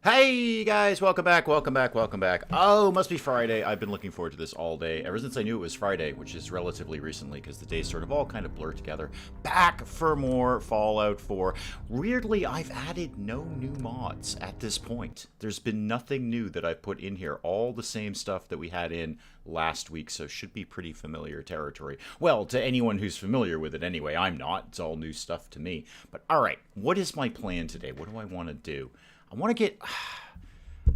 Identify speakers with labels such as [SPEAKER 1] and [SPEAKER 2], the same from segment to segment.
[SPEAKER 1] Hey guys, welcome back, welcome back, welcome back. Oh, must be Friday. I've been looking forward to this all day, ever since I knew it was Friday, which is relatively recently, because the days sort of all kind of blur together. Back for more Fallout 4. Weirdly, I've added no new mods at this point. There's been nothing new that I've put in here. All the same stuff that we had in last week, so should be pretty familiar territory. Well, to anyone who's familiar with it anyway. I'm not. It's all new stuff to me. But alright, what is my plan today? What do I want to do? I want to get...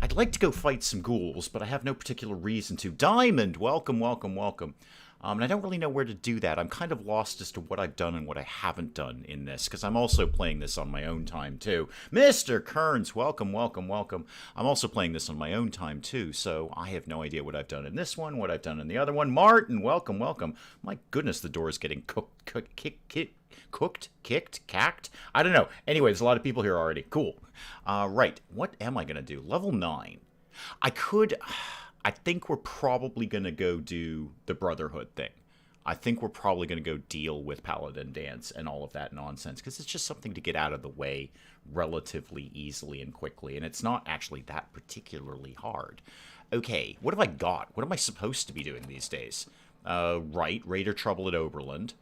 [SPEAKER 1] I'd like to go fight some ghouls, but I have no particular reason to. Diamond! Welcome, welcome, welcome. And I don't really know where to do that. I'm kind of lost as to what I've done and what I haven't done in this, because I'm also playing this on my own time, too. Mr. Kearns, welcome, welcome, welcome. I'm also playing this on my own time, too, so I have no idea what I've done in this one, what I've done in the other one. Martin, welcome, welcome. My goodness, the door is getting kicked, cacked? I don't know. Anyway, there's a lot of people here already. Cool. Right. What am I going to do? Level 9. I think we're probably going to go do the Brotherhood thing. I think we're probably going to go deal with Paladin Dance and all of that nonsense, because it's just something to get out of the way relatively easily and quickly, and it's not actually that particularly hard. Okay, what have I got? What am I supposed to be doing these days? Right, Raider Trouble at Oberland.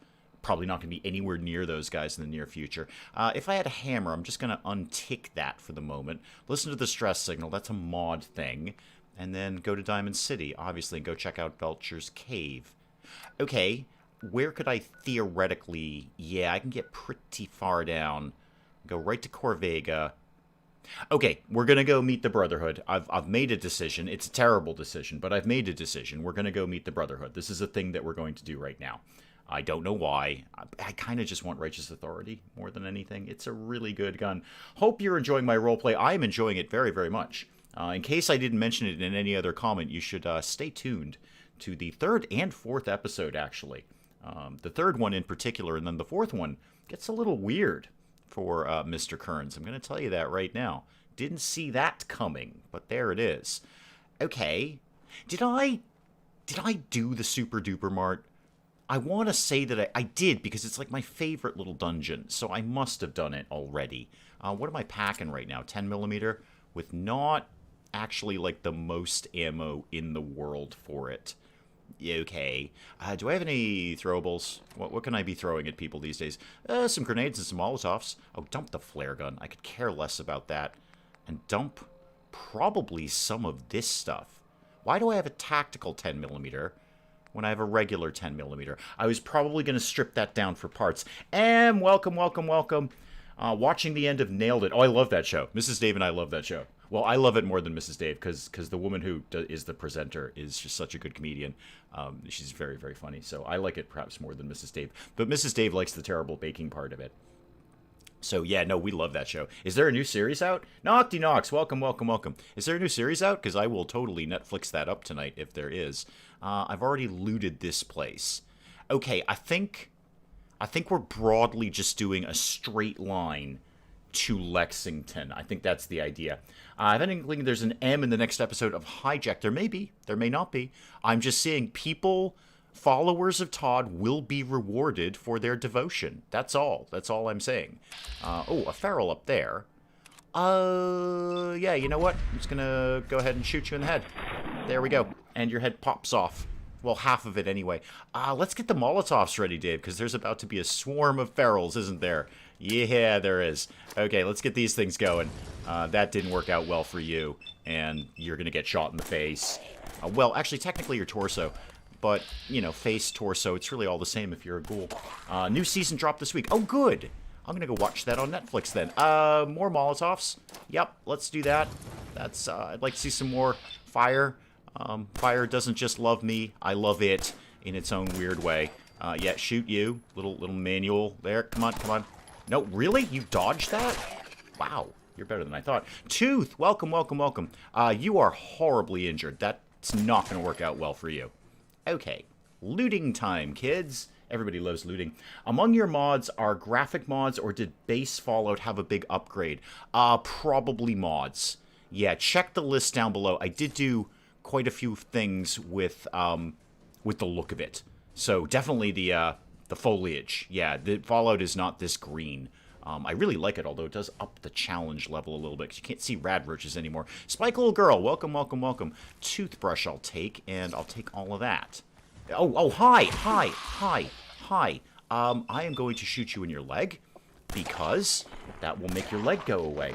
[SPEAKER 1] Probably not going to be anywhere near those guys in the near future. If I had a hammer, I'm just going to untick that for the moment. Listen to the stress signal. That's a mod thing. And then go to Diamond City, obviously, and go check out Belcher's Cave. Okay, where could I theoretically... Yeah, I can get pretty far down. Go right to Corvega. Okay, we're going to go meet the Brotherhood. I've made a decision. It's a terrible decision, but I've made a decision. We're going to go meet the Brotherhood. This is a thing that we're going to do right now. I don't know why. I kind of just want Righteous Authority more than anything. It's a really good gun. Hope you're enjoying my roleplay. I am enjoying it very, very much. In case I didn't mention it in any other comment, you should stay tuned to the 3rd and 4th episode, actually. The 3rd one in particular, and then the 4th one gets a little weird for Mr. Kearns. I'm going to tell you that right now. Didn't see that coming, but there it is. Okay. Did I do the Super Duper Mart? I want to say that I did, because it's like my favorite little dungeon, so I must have done it already. What am I packing right now? 10mm? With not actually like the most ammo in the world for it. Okay. Do I have any throwables? What can I be throwing at people these days? Some grenades and some Molotovs. Oh, dump the flare gun. I could care less about that. And dump probably some of this stuff. Why do I have a tactical 10mm? When I have a regular 10mm. I was probably going to strip that down for parts. And welcome, welcome, welcome. Watching the end of Nailed It. Oh, I love that show. Mrs. Dave and I love that show. Well, I love it more than Mrs. Dave, because the woman who is the presenter is just such a good comedian. She's very, very funny. So I like it perhaps more than Mrs. Dave. But Mrs. Dave likes the terrible baking part of it. So, yeah, no, we love that show. Is there a new series out? Nocty Knox, welcome, welcome, welcome. Is there a new series out? Because I will totally Netflix that up tonight if there is. I've already looted this place. Okay, I think we're broadly just doing a straight line to Lexington. I think that's the idea. I have an inkling there's an M in the next episode of Hijack. There may be. There may not be. I'm just saying people... Followers of Todd will be rewarded for their devotion. That's all. That's all I'm saying. Oh, a feral up there. Yeah, you know what? I'm just gonna go ahead and shoot you in the head. There we go. And your head pops off. Well, half of it anyway. Let's get the Molotovs ready, Dave, because there's about to be a swarm of ferals, isn't there? Yeah, there is. Okay, let's get these things going. That didn't work out well for you, and you're gonna get shot in the face. Well, actually, technically your torso. But, you know, face, torso, it's really all the same if you're a ghoul. New season dropped this week. Oh, good. I'm going to go watch that on Netflix then. More Molotovs. Yep, let's do that. That's, I'd like to see some more fire. Fire doesn't just love me. I love it in its own weird way. Yeah, shoot you. Little manual there. Come on, come on. No, really? You dodged that? Wow, you're better than I thought. Tooth, welcome, welcome, welcome. You are horribly injured. That's not going to work out well for you. Okay, looting time, kids. Everybody loves looting. Among your mods are graphic mods, or did base Fallout have a big upgrade? Probably mods. Yeah, check the list down below. I did do quite a few things with the look of it. So definitely the foliage. Yeah, the Fallout is not this green. I really like it, although it does up the challenge level a little bit, because you can't see rad roaches anymore. Spike Little Girl, welcome, welcome, welcome. Toothbrush I'll take, and I'll take all of that. Oh, hi, hi, hi, hi. I am going to shoot you in your leg, because that will make your leg go away.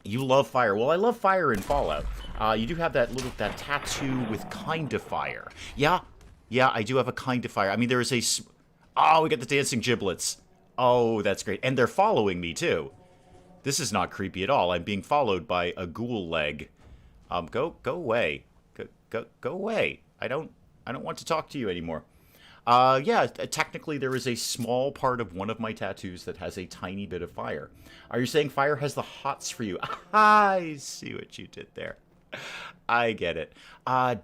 [SPEAKER 1] You love fire. Well, I love fire in Fallout. You do have that tattoo with kind of fire. Yeah, I do have a kind of fire. I mean, there is a... Oh, we got the dancing giblets. Oh, that's great. And they're following me, too. This is not creepy at all. I'm being followed by a ghoul leg. Go away. Go away. I don't want to talk to you anymore. Yeah, technically there is a small part of one of my tattoos that has a tiny bit of fire. Are you saying fire has the hots for you? I see what you did there. I get it.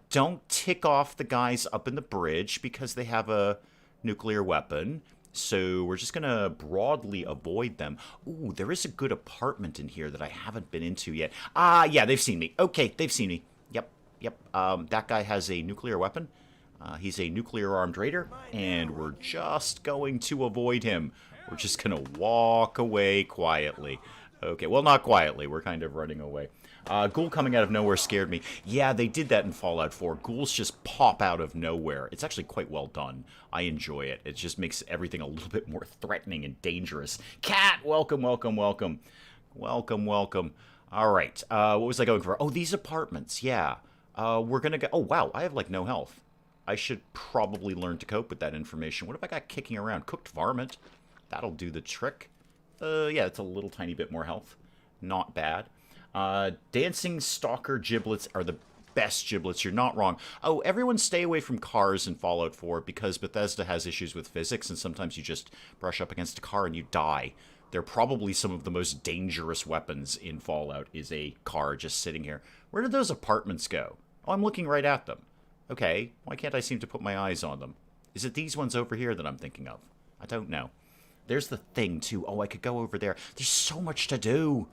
[SPEAKER 1] Don't tick off the guys up in the bridge because they have a nuclear weapon. So we're just going to broadly avoid them. Ooh, there is a good apartment in here that I haven't been into yet. Yeah, they've seen me. Okay, they've seen me. Yep. That guy has a nuclear weapon. He's a nuclear-armed raider, and we're just going to avoid him. We're just going to walk away quietly. Okay, well, not quietly. We're kind of running away. Ghoul coming out of nowhere scared me. Yeah, they did that in Fallout 4. Ghouls just pop out of nowhere. It's actually quite well done. I enjoy it. It just makes everything a little bit more threatening and dangerous. Cat, welcome, welcome, welcome. Welcome, welcome. All right, what was I going for? Oh, these apartments, yeah. We're going to go... Oh, wow, I have, like, no health. I should probably learn to cope with that information. What if I got kicking around? Cooked varmint. That'll do the trick. Yeah, it's a little tiny bit more health. Not bad. Dancing stalker giblets are the best giblets. You're not wrong. Oh, everyone stay away from cars in Fallout 4 because Bethesda has issues with physics, and sometimes you just brush up against a car and you die. They're probably some of the most dangerous weapons in Fallout is a car just sitting here. Where did those apartments go? Oh, I'm looking right at them. Okay, why can't I seem to put my eyes on them? Is it these ones over here that I'm thinking of? I don't know. There's the thing, too. Oh, I could go over there. There's so much to do.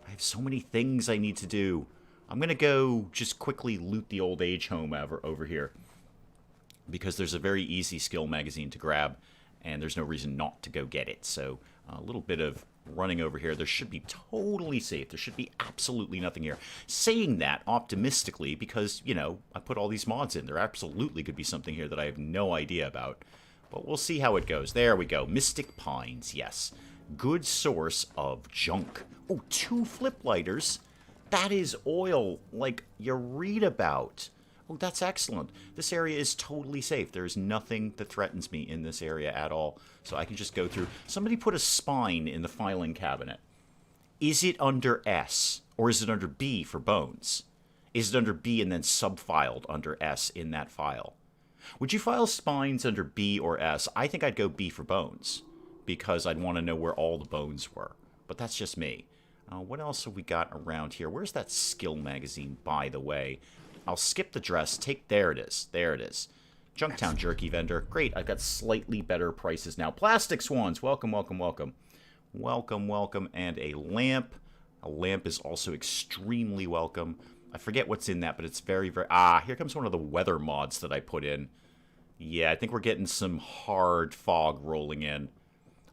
[SPEAKER 1] I have so many things I need to do. I'm going to go just quickly loot the old age home over here. Because there's a very easy skill magazine to grab, and there's no reason not to go get it. So, a little bit of running over here. There should be totally safe. There should be absolutely nothing here. Saying that optimistically because, you know, I put all these mods in. There absolutely could be something here that I have no idea about. But we'll see how it goes. There we go. Mystic Pines, yes. Good source of junk. Oh, 2 flip lighters. That is oil like you read about. Oh, that's excellent. This area is totally safe. There is nothing that threatens me in this area at all. So I can just go through. Somebody put a spine in the filing cabinet. Is it under S? Or is it under B for bones? Is it under B and then subfiled under S in that file? Would you file spines under B or S? I think I'd go B for bones. Because I'd want to know where all the bones were. But that's just me. What else have we got around here? Where's that skill magazine, by the way? I'll skip the dress. There it is. There it is. Junktown Jerky Vendor. Great. I've got slightly better prices now. Plastic Swans. Welcome, welcome, welcome. Welcome, welcome. And a lamp. A lamp is also extremely welcome. I forget what's in that, but it's very, very... Ah, here comes one of the weather mods that I put in. Yeah, I think we're getting some hard fog rolling in.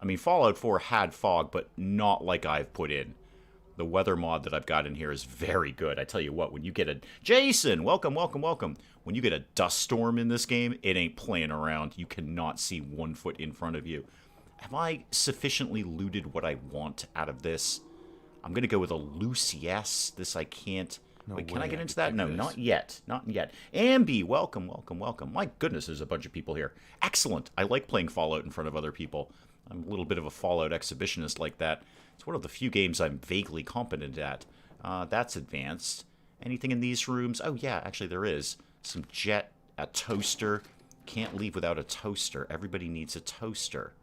[SPEAKER 1] I mean, Fallout 4 had fog, but not like I've put in. The weather mod that I've got in here is very good. I tell you what, when you get a... Jason, welcome, welcome, welcome. When you get a dust storm in this game, it ain't playing around. You cannot see 1 foot in front of you. Have I sufficiently looted what I want out of this? I'm going to go with a loose yes. This I can't... No Wait, can I get into that? No, not yet. Not yet. Ambi, welcome, welcome, welcome. My goodness, there's a bunch of people here. Excellent. I like playing Fallout in front of other people. I'm a little bit of a Fallout exhibitionist like that. It's one of the few games I'm vaguely competent at. That's advanced. Anything in these rooms? Oh, yeah, actually there is. Some jet, a toaster. Can't leave without a toaster. Everybody needs a toaster.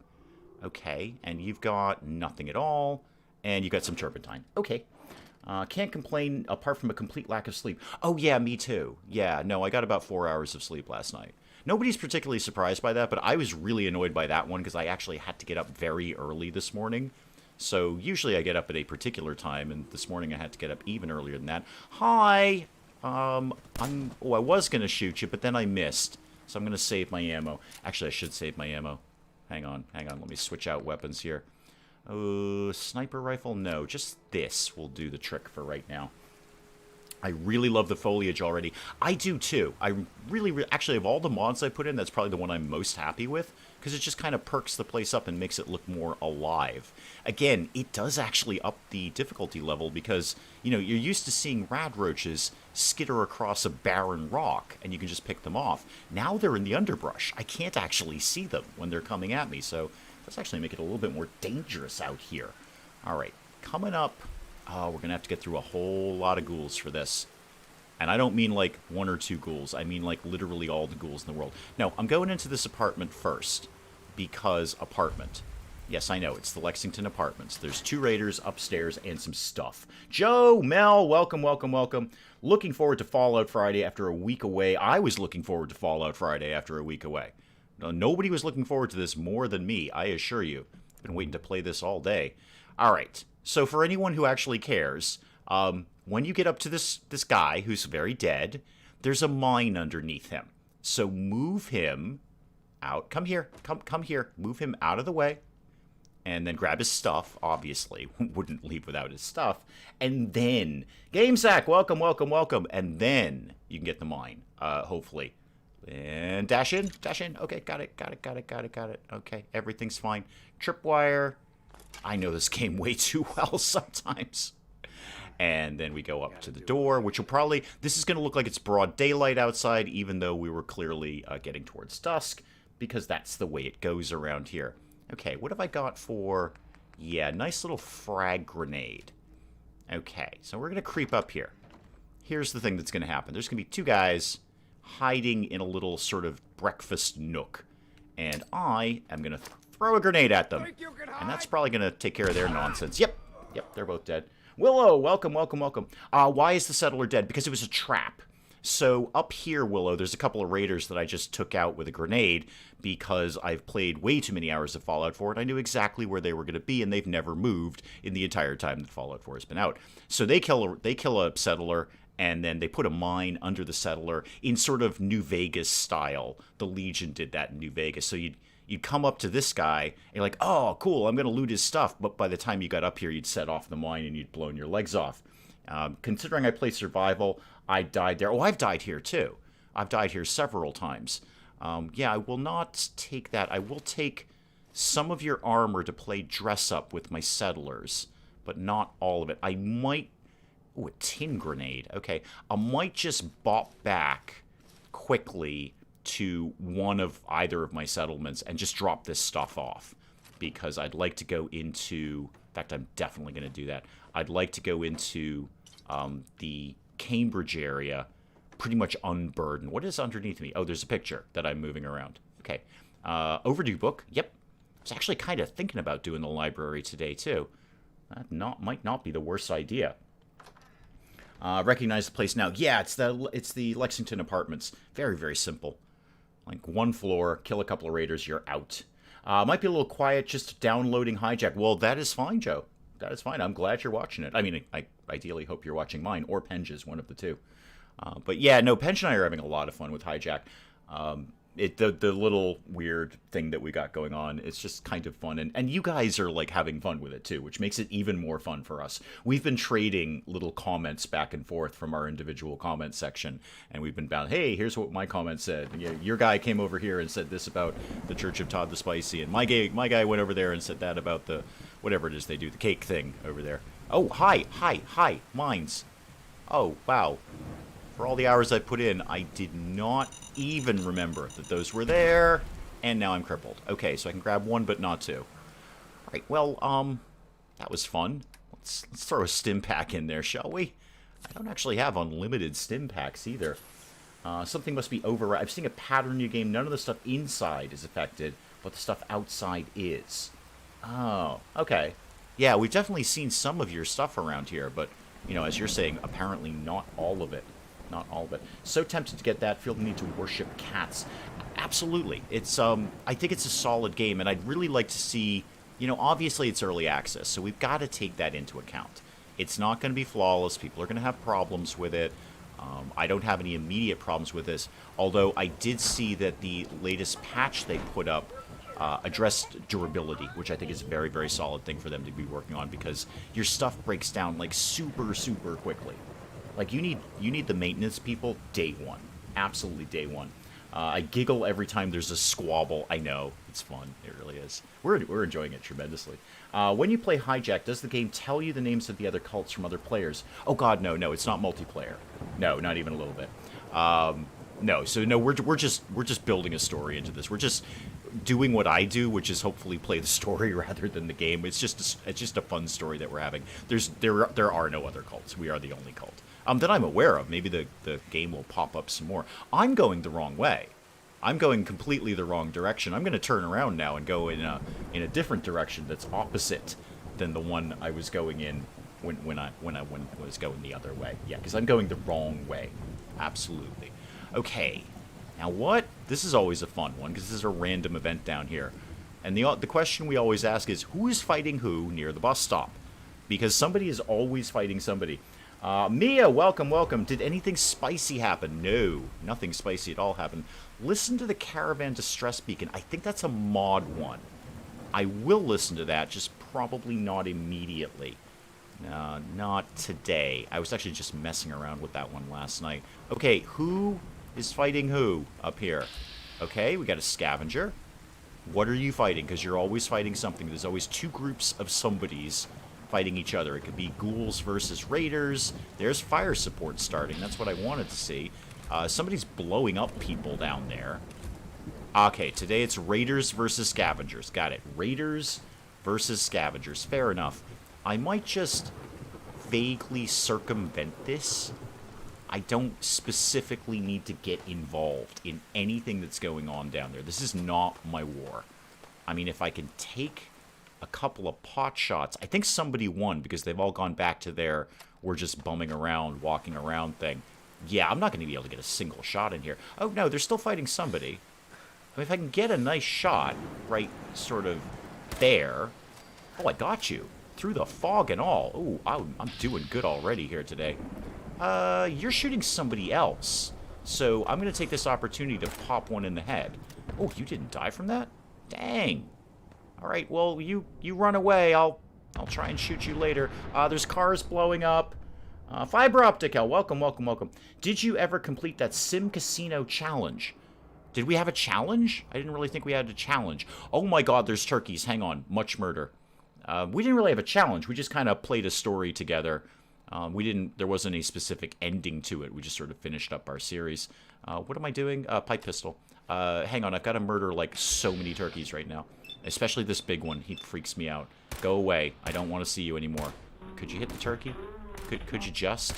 [SPEAKER 1] Okay, and you've got nothing at all. And you've got some turpentine. Okay. Can't complain apart from a complete lack of sleep. Oh, yeah, me too. Yeah, no, I got about 4 hours of sleep last night. Nobody's particularly surprised by that, but I was really annoyed by that one because I actually had to get up very early this morning. So usually I get up at a particular time, and this morning I had to get up even earlier than that. Hi! I was going to shoot you, but then I missed. So I'm going to save my ammo. Actually, I should save my ammo. Hang on. Let me switch out weapons here. Sniper rifle? No, just this will do the trick for right now. I really love the foliage already. I do too. I actually, of all the mods I put in, that's probably the one I'm most happy with, because it just kind of perks the place up and makes it look more alive. Again, it does actually up the difficulty level because, you know, you're used to seeing rad roaches skitter across a barren rock and you can just pick them off. Now they're in the underbrush. I can't actually see them when they're coming at me, so let's actually make it a little bit more dangerous out here. All right, coming up. Oh, we're going to have to get through a whole lot of ghouls for this. And I don't mean like 1 or 2 ghouls. I mean like literally all the ghouls in the world. No, I'm going into this apartment first. Because apartment. Yes, I know. It's the Lexington Apartments. There's 2 raiders upstairs and some stuff. Joe, Mel, welcome, welcome, welcome. Looking forward to Fallout Friday after a week away. I was looking forward to Fallout Friday after a week away. No, nobody was looking forward to this more than me, I assure you. I've been waiting to play this all day. All right. So for anyone who actually cares, when you get up to this guy who's very dead, there's a mine underneath him. So move him out. Come here. Come here. Move him out of the way. And then grab his stuff, obviously. Wouldn't leave without his stuff. And then, GameSack, welcome, welcome, welcome. And then you can get the mine, hopefully. And dash in, dash in. Okay, got it, got it, got it, got it, got it. Okay, everything's fine. Tripwire. I know this game way too well sometimes. And then we go up to the door, which will probably... This is going to look like it's broad daylight outside, even though we were clearly getting towards dusk, because that's the way it goes around here. Okay, what have I got for... Yeah, nice little frag grenade. Okay, so we're going to creep up here. Here's the thing that's going to happen. There's going to be 2 guys hiding in a little sort of breakfast nook. And I am going to throw a grenade at them. And that's probably going to take care of their nonsense. Yep, they're both dead. Willow, welcome, welcome, welcome. Why is the settler dead? Because it was a trap. So up here, Willow, there's a couple of raiders that I just took out with a grenade because I've played way too many hours of Fallout 4 and I knew exactly where they were going to be and they've never moved in the entire time that Fallout 4 has been out. So they kill a settler and then they put a mine under the settler in sort of New Vegas style. The Legion did that in New Vegas. So you'd come up to this guy, and you're like, oh, cool, I'm going to loot his stuff. But by the time you got up here, you'd set off the mine and you'd blown your legs off. Considering I play survival, I died there. Oh, I've died here, too. I've died here several times. Yeah, I will not take that. I will take some of your armor to play dress-up with my settlers, but not all of it. I might... Ooh, a tin grenade. Okay, I might just bop back quickly to one of either of my settlements and just drop this stuff off because I'd like to go into... In fact, I'm definitely going to do that. I'd like to go into the Cambridge area pretty much unburdened. What is underneath me? Oh, there's a picture that I'm moving around. Okay. Overdue book. Yep. I was actually kind of thinking about doing the library today, too. That might not be the worst idea. Recognize the place now. Yeah, it's the Lexington Apartments. Very, very simple. Like 1 floor, kill a couple of raiders, you're out. Might be a little quiet, just downloading Hijack. Well, that is fine, Joe. That is fine. I'm glad you're watching it. I mean, I ideally hope you're watching mine, or Penge's, one of the 2. But yeah, no, Penge and I are having a lot of fun with Hijack. The little weird thing that we got going on, it's just kind of fun. And you guys are, like, having fun with it, too, which makes it even more fun for us. We've been trading little comments back and forth from our individual comment section, and we've been bound, hey, here's what my comment said. Your guy came over here and said this about the Church of Todd the Spicy, and my guy went over there and said that about the, whatever it is they do, the cake thing over there. Oh, hi, mines. Oh, wow. For all the hours I put in, I did not even remember that those were there, and now I'm crippled. Okay, so I can grab 1 but not 2. All right, well, that was fun. Let's throw a stim pack in there, shall we? I don't actually have unlimited stim packs either. Something must be override. I'm seeing a pattern in your game. None of the stuff inside is affected, but the stuff outside is. Oh, okay. Yeah, we've definitely seen some of your stuff around here, but, you know, as you're saying, apparently not all of it. Not all of it. So tempted to get that. Feel the need to worship cats. Absolutely. It's I think it's a solid game, and I'd really like to see, you know, obviously it's early access, so we've got to take that into account. It's not going to be flawless. People are going to have problems with it. I don't have any immediate problems with this, although I did see that the latest patch they put up addressed durability, which I think is a very, very solid thing for them to be working on, because your stuff breaks down like super, super quickly. Like you need the maintenance people day one, absolutely day one. I giggle every time there's a squabble. I know, it's fun. It really is. We're enjoying it tremendously. When you play Hijack, does the game tell you the names of the other cults from other players? Oh God, no, it's not multiplayer. No, not even a little bit. No, so no, we're just building a story into this. We're just doing what I do, which is hopefully play the story rather than the game. It's just a fun story that we're having. There are no other cults. We are the only cult that I'm aware of. Maybe the game will pop up some more. I'm going the wrong way. I'm going completely the wrong direction. I'm going to turn around now and go in a different direction that's opposite than the one I was going in when I was going the other way. Yeah, because I'm going the wrong way. Absolutely. Okay. Now what? This is always a fun one, because this is a random event down here. And the question we always ask is, who is fighting who near the bus stop? Because somebody is always fighting somebody. Mia, welcome, welcome. Did anything spicy happen? No, nothing spicy at all happened. Listen to the Caravan Distress Beacon. I think that's a mod one. I will listen to that, just probably not immediately. Not today. I was actually just messing around with that one last night. Okay, who is fighting who up here? Okay, we got a scavenger. What are you fighting? Because you're always fighting something. There's always two groups of somebodies fighting each other. It could be ghouls versus raiders. There's fire support starting. That's what I wanted to see. Somebody's blowing up people down there. Okay, today it's raiders versus scavengers. Got it. Raiders versus scavengers. Fair enough. I might just vaguely circumvent this. I don't specifically need to get involved in anything that's going on down there. This is not my war. I mean, if I can take a couple of pot shots. I think somebody won because they've all gone back to their we're just bumming around, walking around thing. Yeah, I'm not going to be able to get a single shot in here. Oh, no, they're still fighting somebody. I mean, if I can get a nice shot right sort of there. Oh, I got you. Through the fog and all. Oh, I'm doing good already here today. You're shooting somebody else. So I'm going to take this opportunity to pop one in the head. Oh, you didn't die from that? Dang. All right, well, you run away. I'll try and shoot you later. There's cars blowing up. Fiber Optic, welcome, welcome, welcome. Did you ever complete that Sim Casino challenge? Did we have a challenge? I didn't really think we had a challenge. Oh my God, there's turkeys. Hang on, much murder. We didn't really have a challenge. We just kind of played a story together. There wasn't a specific ending to it. We just sort of finished up our series. What am I doing? Pipe pistol. Hang on, I've got to murder like so many turkeys right now. Especially this big one. He freaks me out. Go away. I don't want to see you anymore. Could you hit the turkey? Could you just?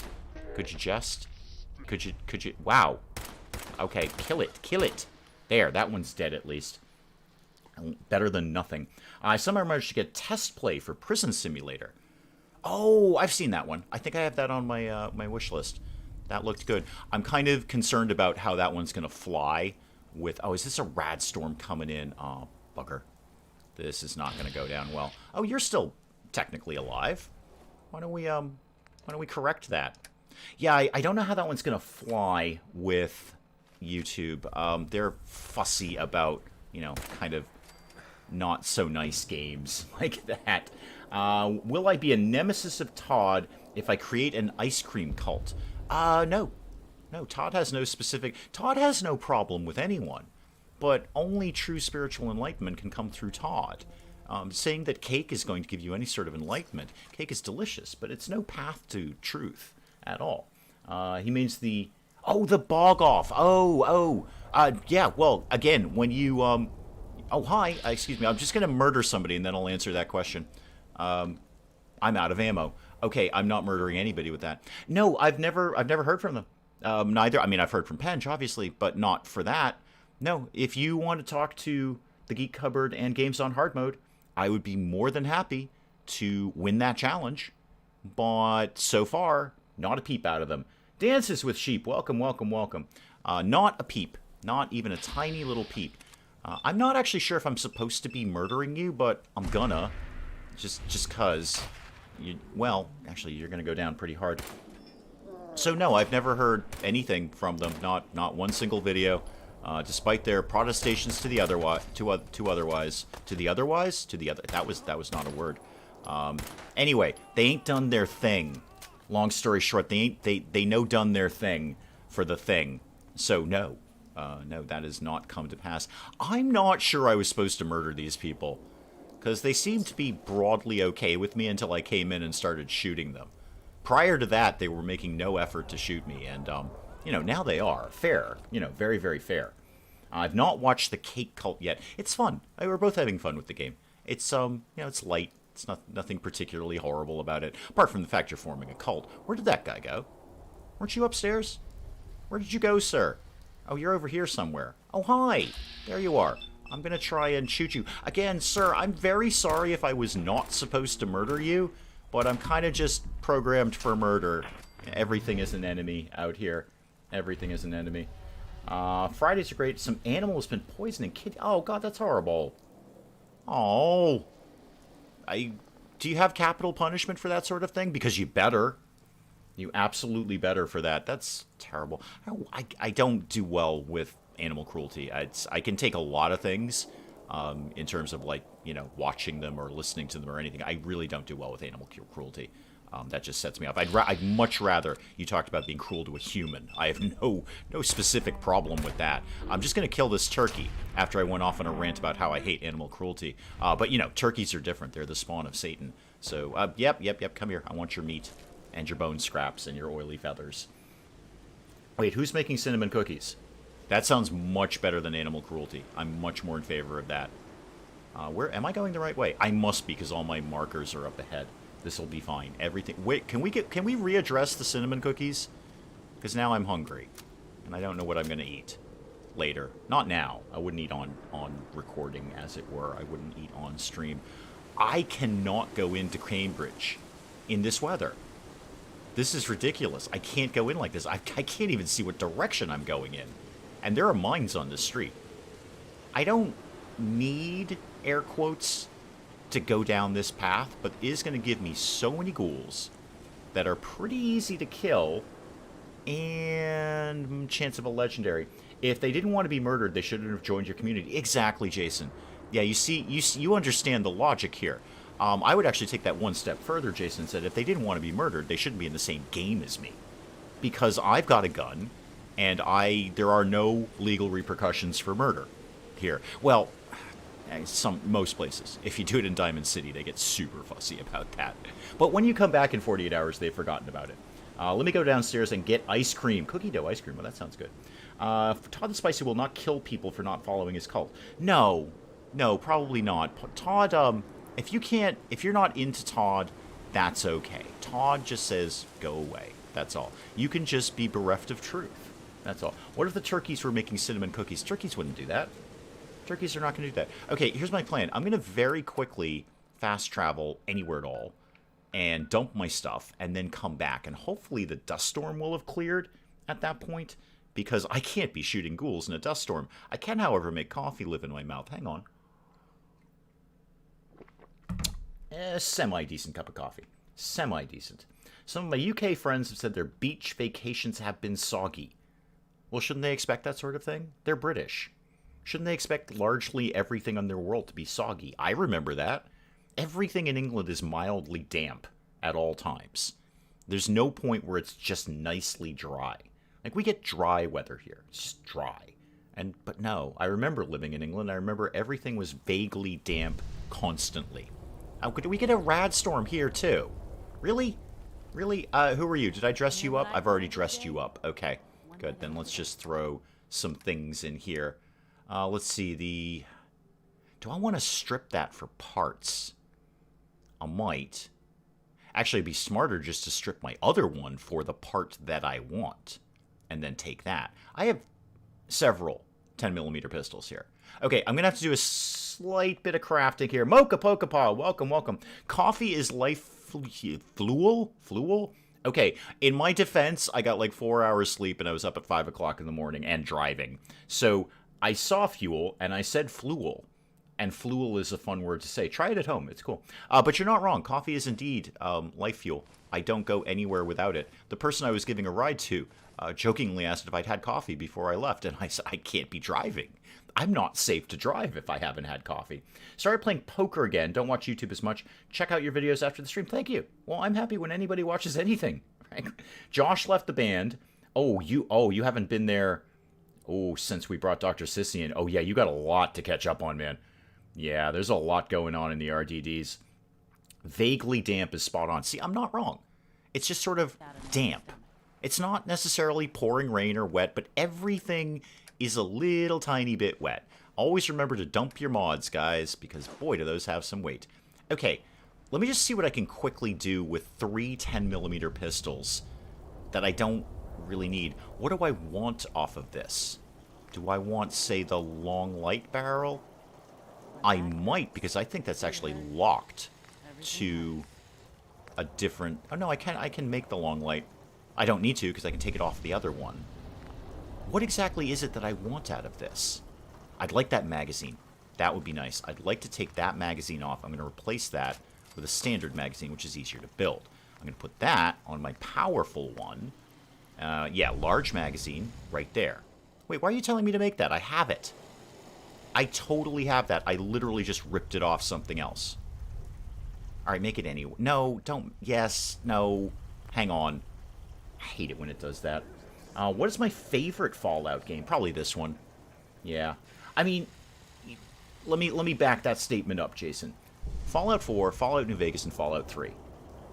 [SPEAKER 1] Could you? Wow. Okay, kill it. Kill it. There, that one's dead at least. Better than nothing. I somehow managed to get test play for Prison Simulator. Oh, I've seen that one. I think I have that on my my wish list. That looked good. I'm kind of concerned about how that one's going to fly with... Oh, is this a rad storm coming in? Oh, bugger. This is not going to go down well. Oh, you're still technically alive. Why don't we correct that? Yeah, I don't know how that one's going to fly with YouTube. They're fussy about, you know, kind of not so nice games like that. Will I be a nemesis of Todd if I create an ice cream cult? No. No, Todd has no specific... Todd has no problem with anyone. But only true spiritual enlightenment can come through Todd. Saying that cake is going to give you any sort of enlightenment. Cake is delicious, but it's no path to truth at all. He means the... Oh, the bog off. Yeah, well, again, when you... Oh, hi. Excuse me. I'm just going to murder somebody, and then I'll answer that question. I'm out of ammo. Okay, I'm not murdering anybody with that. No, I've never heard from them. Neither. I mean, I've heard from Penge, obviously, but not for that. No, if you want to talk to the Geek Cupboard and Games on Hard Mode, I would be more than happy to win that challenge. But so far, not a peep out of them. Dances with Sheep, welcome, welcome, welcome. Not a peep. Not even a tiny little peep. I'm not actually sure if I'm supposed to be murdering you, but I'm gonna. Just cause. Well, actually, you're gonna go down pretty hard. So no, I've never heard anything from them. Not one single video. Despite their protestations to the otherwise, that was not a word. Anyway, they ain't done their thing. Long story short, they know done their thing for the thing. So no, no, that has not come to pass. I'm not sure I was supposed to murder these people, because they seemed to be broadly okay with me until I came in and started shooting them. Prior to that, they were making no effort to shoot me, and you know, now they are fair. You know, very, very fair. I've not watched the Cake Cult yet. It's fun. We're both having fun with the game. It's you know, it's light. It's nothing particularly horrible about it, apart from the fact you're forming a cult. Where did that guy go? Weren't you upstairs? Where did you go, sir? Oh, you're over here somewhere. Oh, hi. There you are. I'm going to try and shoot you. Again, sir, I'm very sorry if I was not supposed to murder you, but I'm kind of just programmed for murder. Everything is an enemy out here. Everything is an enemy. Fridays are great. Some animal has been poisoning kid. Oh, God, that's horrible. Oh. Do you have capital punishment for that sort of thing? Because you better. You absolutely better for that. That's terrible. I don't do well with animal cruelty. I can take a lot of things in terms of, like, you know, watching them or listening to them or anything. I really don't do well with animal cruelty. That just sets me off. I'd much rather you talked about being cruel to a human. I have no specific problem with that. I'm just going to kill this turkey after I went off on a rant about how I hate animal cruelty. But, you know, turkeys are different. They're the spawn of Satan. So, yep, come here. I want your meat and your bone scraps and your oily feathers. Wait, who's making cinnamon cookies? That sounds much better than animal cruelty. I'm much more in favor of that. Where am I going the right way? I must be, because all my markers are up ahead. This will be fine. Everything. Wait, can we readdress the cinnamon cookies? Because now I'm hungry, and I don't know what I'm going to eat later. Not now. I wouldn't eat on recording, as it were. I wouldn't eat on stream. I cannot go into Cambridge in this weather. This is ridiculous. I can't go in like this. I can't even see what direction I'm going in. And there are mines on the street. I don't need, air quotes, to go down this path, but it is going to give me so many ghouls that are pretty easy to kill, and chance of a legendary. If they didn't want to be murdered, they shouldn't have joined your community. Exactly, Jason. Yeah, you understand the logic here. I would actually take that one step further, Jason said. If they didn't want to be murdered, they shouldn't be in the same game as me. Because I've got a gun, and there are no legal repercussions for murder here. Well, most places. If you do it in Diamond City, they get super fussy about that. But when you come back in 48 hours, they've forgotten about it. Let me go downstairs and get ice cream. Cookie dough ice cream. Well, that sounds good. Todd the Spicy will not kill people for not following his cult. No, probably not. Todd, if you're not into Todd, that's okay. Todd just says, go away. That's all. You can just be bereft of truth. That's all. What if the turkeys were making cinnamon cookies? Turkeys wouldn't do that. Turkeys are not going to do that. Okay, here's my plan. I'm going to very quickly fast travel anywhere at all and dump my stuff and then come back. And hopefully the dust storm will have cleared at that point, because I can't be shooting ghouls in a dust storm. I can, however, make coffee live in my mouth. Hang on. Semi-decent cup of coffee. Semi-decent. Some of my UK friends have said their beach vacations have been soggy. Well, shouldn't they expect that sort of thing? They're British. Shouldn't they expect largely everything on their world to be soggy? I remember that. Everything in England is mildly damp at all times. There's no point where it's just nicely dry. Like, we get dry weather here. It's just dry. But no, I remember living in England. I remember everything was vaguely damp constantly. Do we get a rad storm here, too? Really? Really? Who are you? Did I dress you up? I've already dressed you up. Okay, good. Then let's just throw some things in here. Let's see, do I want to strip that for parts? I might. Actually, it'd be smarter just to strip my other one for the part that I want, and then take that. I have several 10mm pistols here. Okay, I'm going to have to do a slight bit of crafting here. Mocha Poka Paw, welcome, welcome. Coffee is life fluel? Fluel? Okay, in my defense, I got like 4 hours sleep, and I was up at 5 o'clock in the morning and driving. So I saw fuel, and I said fluel. And fluel is a fun word to say. Try it at home. It's cool. But you're not wrong. Coffee is indeed life fuel. I don't go anywhere without it. The person I was giving a ride to jokingly asked if I'd had coffee before I left, and I said, I can't be driving. I'm not safe to drive if I haven't had coffee. Started playing poker again. Don't watch YouTube as much. Check out your videos after the stream. Thank you. Well, I'm happy when anybody watches anything. Right? Josh left the band. Oh, you haven't been there, since we brought Dr. Sissy in. Oh, yeah, you got a lot to catch up on, man. Yeah, there's a lot going on in the RDDs. Vaguely damp is spot on. See, I'm not wrong. It's just sort of damp. It's not necessarily pouring rain or wet, but everything is a little tiny bit wet. Always remember to dump your mods, guys, because boy, do those have some weight. Okay, let me just see what I can quickly do with 3 10mm pistols that I don't really need. What do I want off of this? Do I want, say, the long light barrel? I might, because I think that's actually locked to a different... Oh, no, I can make the long light. I don't need to, because I can take it off the other one. What exactly is it that I want out of this? I'd like that magazine. That would be nice. I'd like to take that magazine off. I'm going to replace that with a standard magazine, which is easier to build. I'm going to put that on my powerful one. Yeah, large magazine right there. Wait, why are you telling me to make that? I have it. I totally have that. I literally just ripped it off something else. All right, make it anyway. No, don't. Yes, no. Hang on. I hate it when it does that. What is my favorite Fallout game? Probably this one. Yeah. I mean, let me back that statement up, Jason. Fallout 4, Fallout New Vegas, and Fallout 3.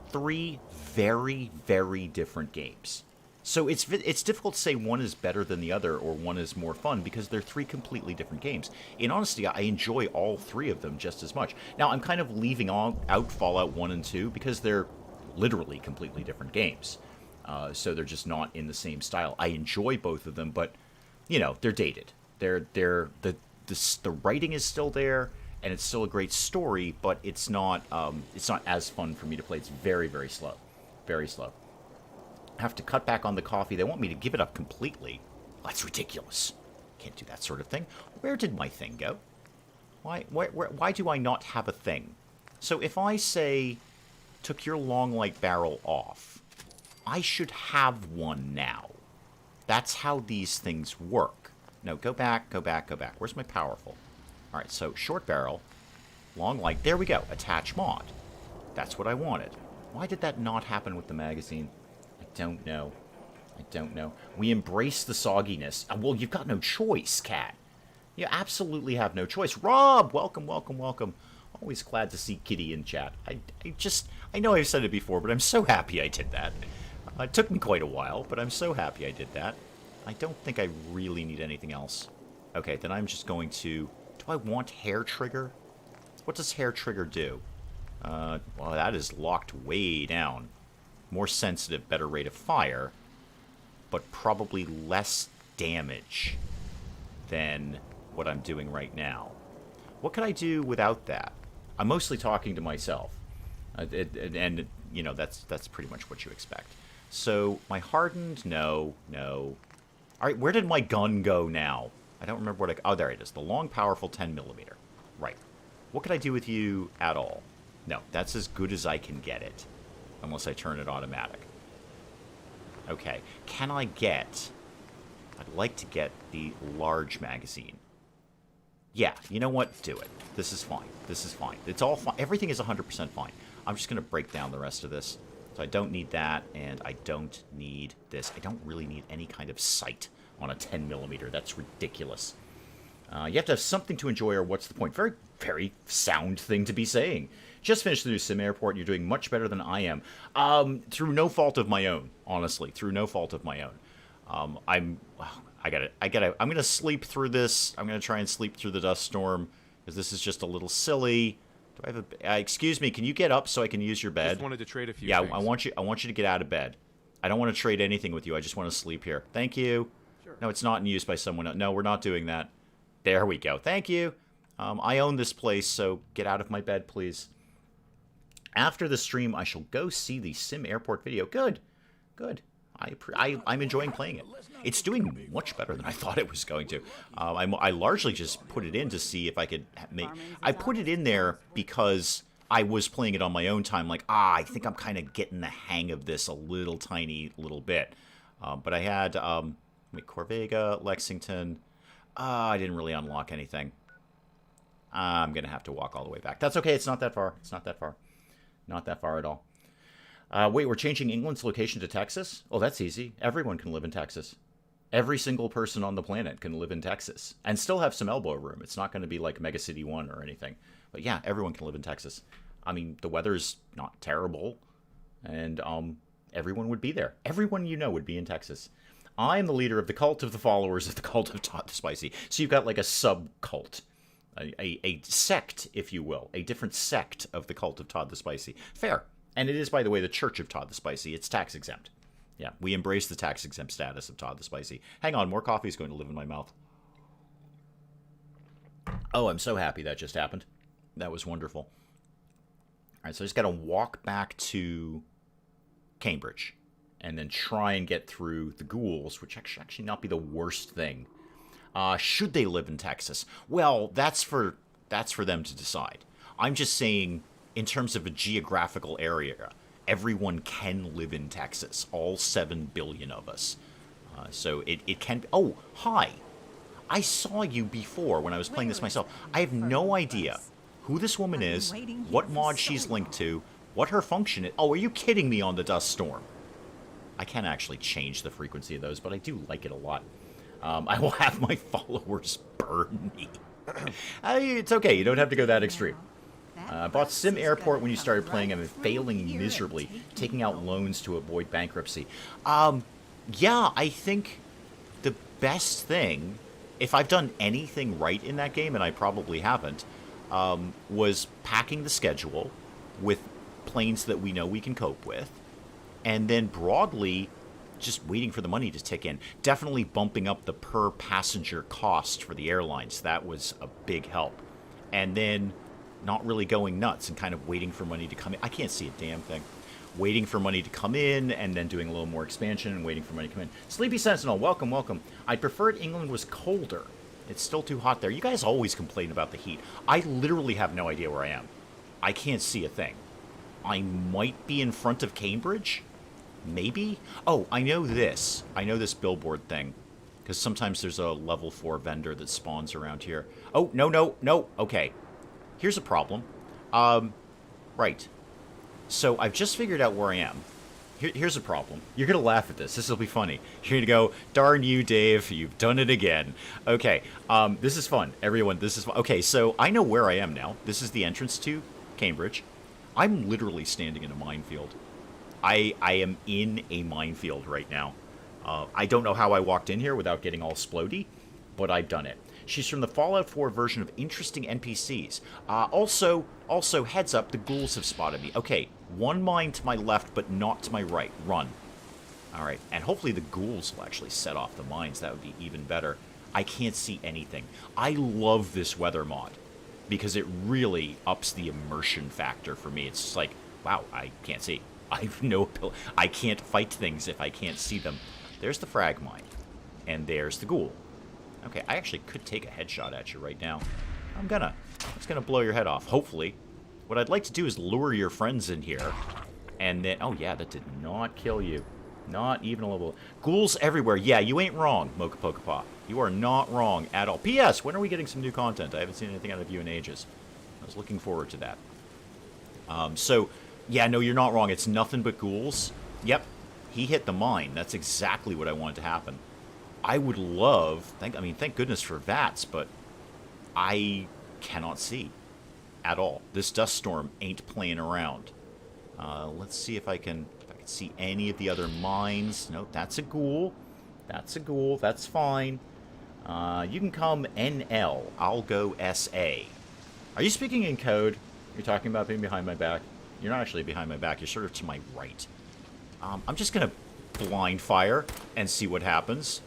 [SPEAKER 1] 3 very, very different games. So it's difficult to say one is better than the other or one is more fun because they're 3 completely different games. In honesty, I enjoy all 3 of them just as much. Now, I'm kind of leaving out Fallout 1 and 2 because they're literally completely different games. So they're just not in the same style. I enjoy both of them, but, you know, they're dated. The writing is still there, and it's still a great story, but it's not as fun for me to play. It's very, very slow. Very slow. I have to cut back on the coffee. They want me to give it up completely. That's ridiculous. Can't do that sort of thing. Where did my thing go? Why do I not have a thing? So if I, say, took your long light barrel off, I should have one now. That's how these things work. No, go back, go back, go back. Where's my powerful? All right, so short barrel, long light. There we go. Attach mod. That's what I wanted. Why did that not happen with the magazine? I don't know. I don't know. We embrace the sogginess. Well, you've got no choice, Cat. You absolutely have no choice. Rob, welcome, welcome, welcome. Always glad to see Kitty in chat. I know I've said it before, but I'm so happy I did that. It took me quite a while, but I'm so happy I did that. I don't think I really need anything else. Okay, then I'm just going to... Do I want hair trigger? What does hair trigger do? Well, that is locked way down. More sensitive, better rate of fire, but probably less damage than what I'm doing right now. What could I do without that? I'm mostly talking to myself. And you know, that's pretty much what you expect. So, my hardened, no. Alright, where did my gun go now? I don't remember what oh, there it is. The long, powerful 10mm. Right. What could I do with you at all? No, that's as good as I can get it. Unless I turn it automatic. Okay. Can I get... I'd like to get the large magazine. Yeah, you know what? Do it. This is fine. This is fine. It's all fine. Everything is 100% fine. I'm just going to break down the rest of this. So I don't need that, and I don't need this. I don't really need any kind of sight on a 10mm. That's ridiculous. You have to have something to enjoy, or what's the point? Very, very sound thing to be saying. Just finished the new sim airport, and you're doing much better than I am. Through no fault of my own, honestly. Through no fault of my own. I'm gonna sleep through this. I'm gonna try and sleep through the dust storm, because this is just a little silly. Do I have a... excuse me, can you get up so I can use your bed?
[SPEAKER 2] Just wanted to trade a few
[SPEAKER 1] things.
[SPEAKER 2] Yeah,
[SPEAKER 1] I want you to get out of bed. I don't want to trade anything with you. I just want to sleep here. Thank you.
[SPEAKER 2] Sure.
[SPEAKER 1] No, it's not in use by someone else. No, we're not doing that. There we go. Thank you. I own this place, so get out of my bed, please. After the stream, I shall go see the Sim Airport video. Good. Good. I'm enjoying playing it. It's doing much better than I thought it was going to. I largely just put it in to see if I could make... I put it in there because I was playing it on my own time, like, I think I'm kind of getting the hang of this a tiny little bit. But I had, Corvega, Lexington. I didn't really unlock anything. I'm going to have to walk all the way back. That's okay, it's not that far. It's not that far. Not that far at all. Wait, we're changing England's location to Texas? Oh, that's easy. Everyone can live in Texas. Every single person on the planet can live in Texas and still have some elbow room. It's not going to be like Mega City 1 or anything. But yeah, everyone can live in Texas. I mean, the weather's not terrible. And everyone would be there. Everyone you know would be in Texas. I am the leader of the cult of the followers of the cult of Todd the Spicy. So you've got like a sub-cult. A sect, if you will. A different sect of the cult of Todd the Spicy. Fair. And it is, by the way, the Church of Todd the Spicy. It's tax exempt. Yeah, we embrace the tax exempt status of Todd the Spicy. Hang on, more coffee is going to live in my mouth. Oh, I'm so happy that just happened. That was wonderful. All right, so I just got to walk back to Cambridge and then try and get through the ghouls, which actually not be the worst thing. Should they live in Texas? Well, that's for them to decide. I'm just saying, in terms of a geographical area, everyone can live in Texas. All 7 billion of us. So it can be... Oh, hi! I saw you before when I was playing this myself. I have no idea who this woman is, what mod she's linked to, what her function is. Oh, are you kidding me on the Dust Storm? I can't actually change the frequency of those, but I do like it a lot. I will have my followers burn me. It's okay, you don't have to go that extreme. Bought Sim Airport when you started playing and failing miserably, taking out loans to avoid bankruptcy. Yeah, I think the best thing, if I've done anything right in that game, and I probably haven't, was packing the schedule with planes that we know we can cope with, and then broadly just waiting for the money to tick in. Definitely bumping up the per passenger cost for the airlines. That was a big help. And then not really going nuts and kind of waiting for money to come in. I can't see a damn thing. Waiting for money to come in and then doing a little more expansion and waiting for money to come in. Sleepy Sentinel, welcome, welcome. I preferred England was colder. It's still too hot there. You guys always complain about the heat. I literally have no idea where I am. I can't see a thing. I might be in front of Cambridge? Maybe? Oh, I know this. I know this billboard thing. Because sometimes there's a level 4 vendor that spawns around here. Oh, no. Okay. Here's a problem. Right. So I've just figured out where I am. Here's a problem. You're going to laugh at this. This will be funny. You're going to go, darn you, Dave. You've done it again. Okay. This is fun. Everyone, this is fun. Okay, so I know where I am now. This is the entrance to Cambridge. I'm literally standing in a minefield. I am in a minefield right now. I don't know how I walked in here without getting all splody, but I've done it. She's from the Fallout 4 version of interesting NPCs. Also, heads up, the ghouls have spotted me. Okay, one mine to my left, but not to my right. Run. Alright, and hopefully the ghouls will actually set off the mines. That would be even better. I can't see anything. I love this weather mod, because it really ups the immersion factor for me. It's just like, wow, I can't see. I can't fight things if I can't see them. There's the frag mine. And there's the ghoul. Okay, I actually could take a headshot at you right now. It's gonna blow your head off, hopefully. What I'd like to do is lure your friends in here. And then, oh yeah, that did not kill you. Not even a little. Ghouls everywhere. Yeah, you ain't wrong, Mocha Pokepaw. You are not wrong at all. P.S. When are we getting some new content? I haven't seen anything out of you in ages. I was looking forward to that. Yeah, no, you're not wrong. It's nothing but ghouls. Yep, he hit the mine. That's exactly what I wanted to happen. I would love... thank goodness for VATS, but I cannot see at all. This dust storm ain't playing around. Let's see if I can see any of the other mines. Nope, that's a ghoul. That's a ghoul. That's fine. You can come NL. I'll go SA. Are you speaking in code? You're talking about being behind my back? You're not actually behind my back. You're sort of to my right. I'm just going to blind fire and see what happens.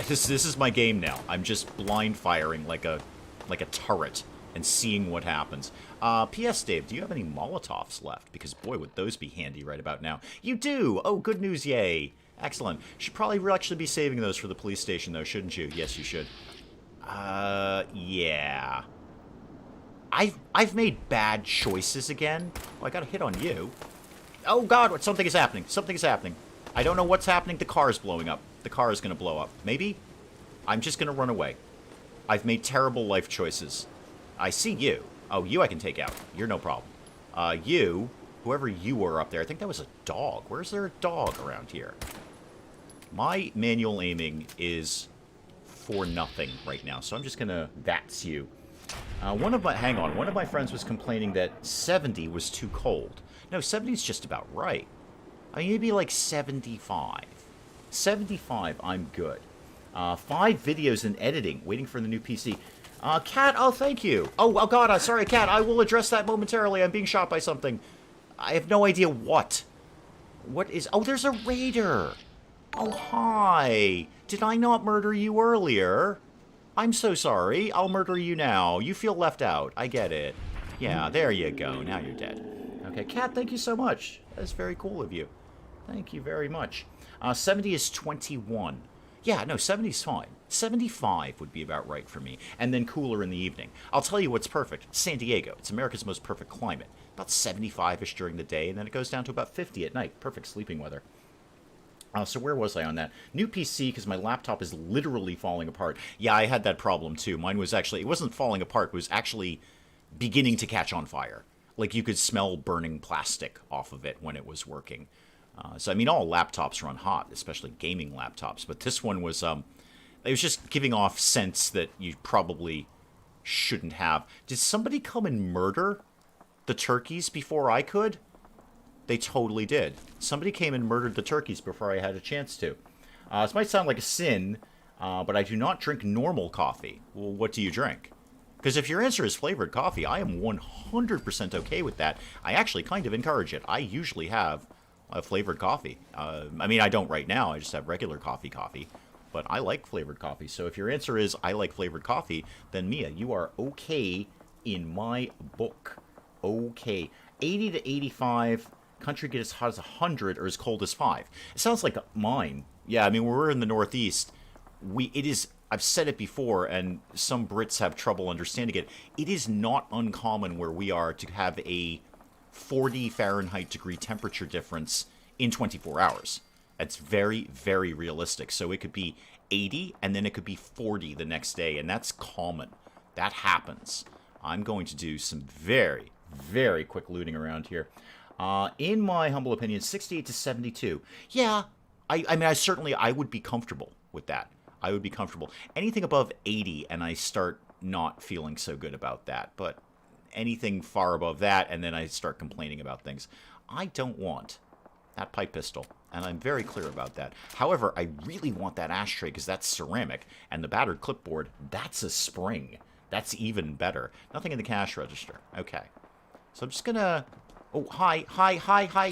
[SPEAKER 1] This is my game now. I'm just blind firing like a turret and seeing what happens. P.S. Dave, do you have any Molotovs left? Because, boy, would those be handy right about now. You do! Oh, good news, yay! Excellent. Should probably actually be saving those for the police station, though, shouldn't you? Yes, you should. Yeah. I've made bad choices again. Oh, I got a hit on you. Oh, God, something is happening. Something is happening. I don't know what's happening. The car is blowing up. The car is going to blow up. Maybe? I'm just going to run away. I've made terrible life choices. I see you. Oh, you I can take out. You're no problem. You, whoever you were up there, I think that was a dog. Where's there a dog around here? My manual aiming is for nothing right now, so I'm just going to that's you. One of my friends was complaining that 70 was too cold. No, 70 is just about right. I mean, maybe like 75. 75, I'm good. 5 videos in editing, waiting for the new PC. Cat, oh, thank you. Oh, God, sorry, Cat, I will address that momentarily. I'm being shot by something. I have no idea what. What is... Oh, there's a raider. Oh, hi. Did I not murder you earlier? I'm so sorry. I'll murder you now. You feel left out. I get it. Yeah, there you go. Now you're dead. Okay, Cat, thank you so much. That's very cool of you. Thank you very much. 70 is 21. Yeah, no, 70 is fine. 75 would be about right for me. And then cooler in the evening. I'll tell you what's perfect. San Diego. It's America's most perfect climate. About 75-ish during the day, and then it goes down to about 50 at night. Perfect sleeping weather. So where was I on that? New PC, because my laptop is literally falling apart. Yeah, I had that problem too. Mine was actually, it wasn't falling apart, it was actually beginning to catch on fire. Like you could smell burning plastic off of it when it was working. So I mean, all laptops run hot, especially gaming laptops. But this one was, it was just giving off scents that you probably shouldn't have. Did somebody come and murder the turkeys before I could? They totally did. Somebody came and murdered the turkeys before I had a chance to. This might sound like a sin, but I do not drink normal coffee. Well, what do you drink? Because if your answer is flavored coffee, I am 100% okay with that. I actually kind of encourage it. I usually have a flavored coffee. I mean, I don't right now. I just have regular coffee. But I like flavored coffee. So if your answer is I like flavored coffee, then Mia, you are okay in my book. Okay. 80 to 85... Country get as hot as 100 or as cold as 5. It sounds like mine. Yeah, I mean, we're in the Northeast. I've said it before, and some Brits have trouble understanding it. It is not uncommon where we are to have a 40 Fahrenheit degree temperature difference in 24 hours. That's very, very realistic. So it could be 80, and then it could be 40 the next day, and that's common. That happens. I'm going to do some very, very quick looting around here. In my humble opinion, 68 to 72. Yeah, I mean, I would be comfortable with that. I would be comfortable. Anything above 80, and I start not feeling so good about that. But anything far above that, and then I start complaining about things. I don't want that pipe pistol, and I'm very clear about that. However, I really want that ashtray, because that's ceramic, and the battered clipboard, that's a spring. That's even better. Nothing in the cash register. Okay. So I'm just gonna... Oh, hi.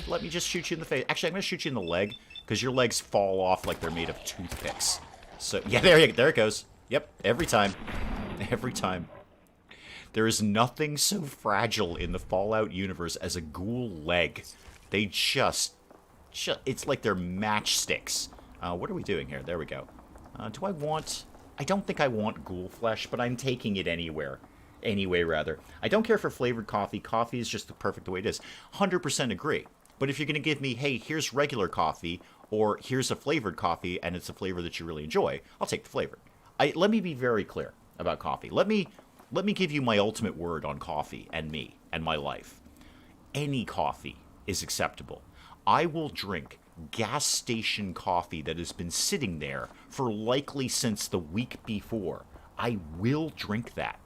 [SPEAKER 1] Let me just shoot you in the face. Actually, I'm going to shoot you in the leg, because your legs fall off like they're made of toothpicks. So, yeah, there it goes. Yep, every time. Every time. There is nothing so fragile in the Fallout universe as a ghoul leg. They just it's like they're matchsticks. What are we doing here? There we go. Do I want... I don't think I want ghoul flesh, but I'm taking it anywhere. Anyway, rather. I don't care for flavored coffee. Coffee is just the perfect way it is. 100% agree. But if you're going to give me, hey, here's regular coffee, or here's a flavored coffee, and it's a flavor that you really enjoy, I'll take the flavored. Let me be very clear about coffee. Let me give you my ultimate word on coffee and me and my life. Any coffee is acceptable. I will drink gas station coffee that has been sitting there for likely since the week before. I will drink that.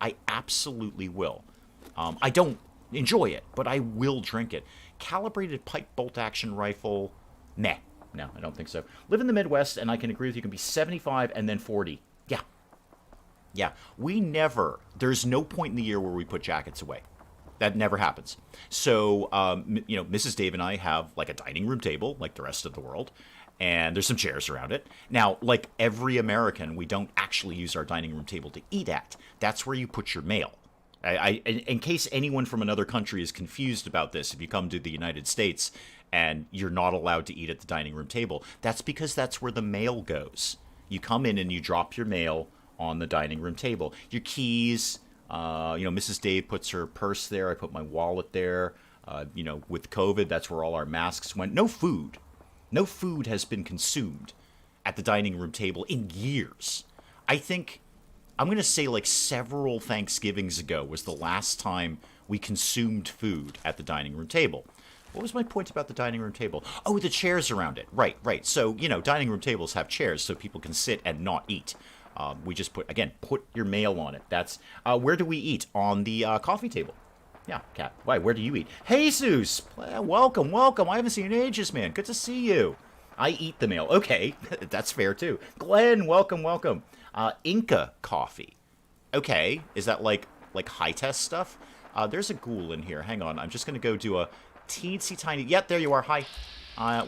[SPEAKER 1] I absolutely will. I don't enjoy it, but I will drink it. Calibrated pipe bolt action rifle, meh. No, I don't think so. Live in the Midwest, and I can agree with you, it can be 75 and then 40. Yeah. Yeah. There's no point in the year where we put jackets away. That never happens. So, Mrs. Dave and I have like a dining room table, like the rest of the world, and there's some chairs around it. Now, like every American, we don't actually use our dining room table to eat at. That's where you put your mail. In case anyone from another country is confused about this, if you come to the United States and you're not allowed to eat at the dining room table, that's because that's where the mail goes. You come in and you drop your mail on the dining room table. Your keys, Mrs. Dave puts her purse there. I put my wallet there. With COVID, that's where all our masks went. No food. No food has been consumed at the dining room table in years. I think, I'm going to say like several Thanksgivings ago was the last time we consumed food at the dining room table. What was my point about the dining room table? Oh, the chairs around it. Right. So, dining room tables have chairs so people can sit and not eat. We just put your mail on it. That's, where do we eat? On the coffee table. Yeah, Cat. Why, where do you eat? Jesus! Welcome. I haven't seen you in ages, man. Good to see you. I eat the mail. Okay, that's fair, too. Glenn, welcome. Inca coffee. Okay, is that like high-test stuff? There's a ghoul in here. Hang on, I'm just going to go do a teensy tiny... Yep, there you are. Hi.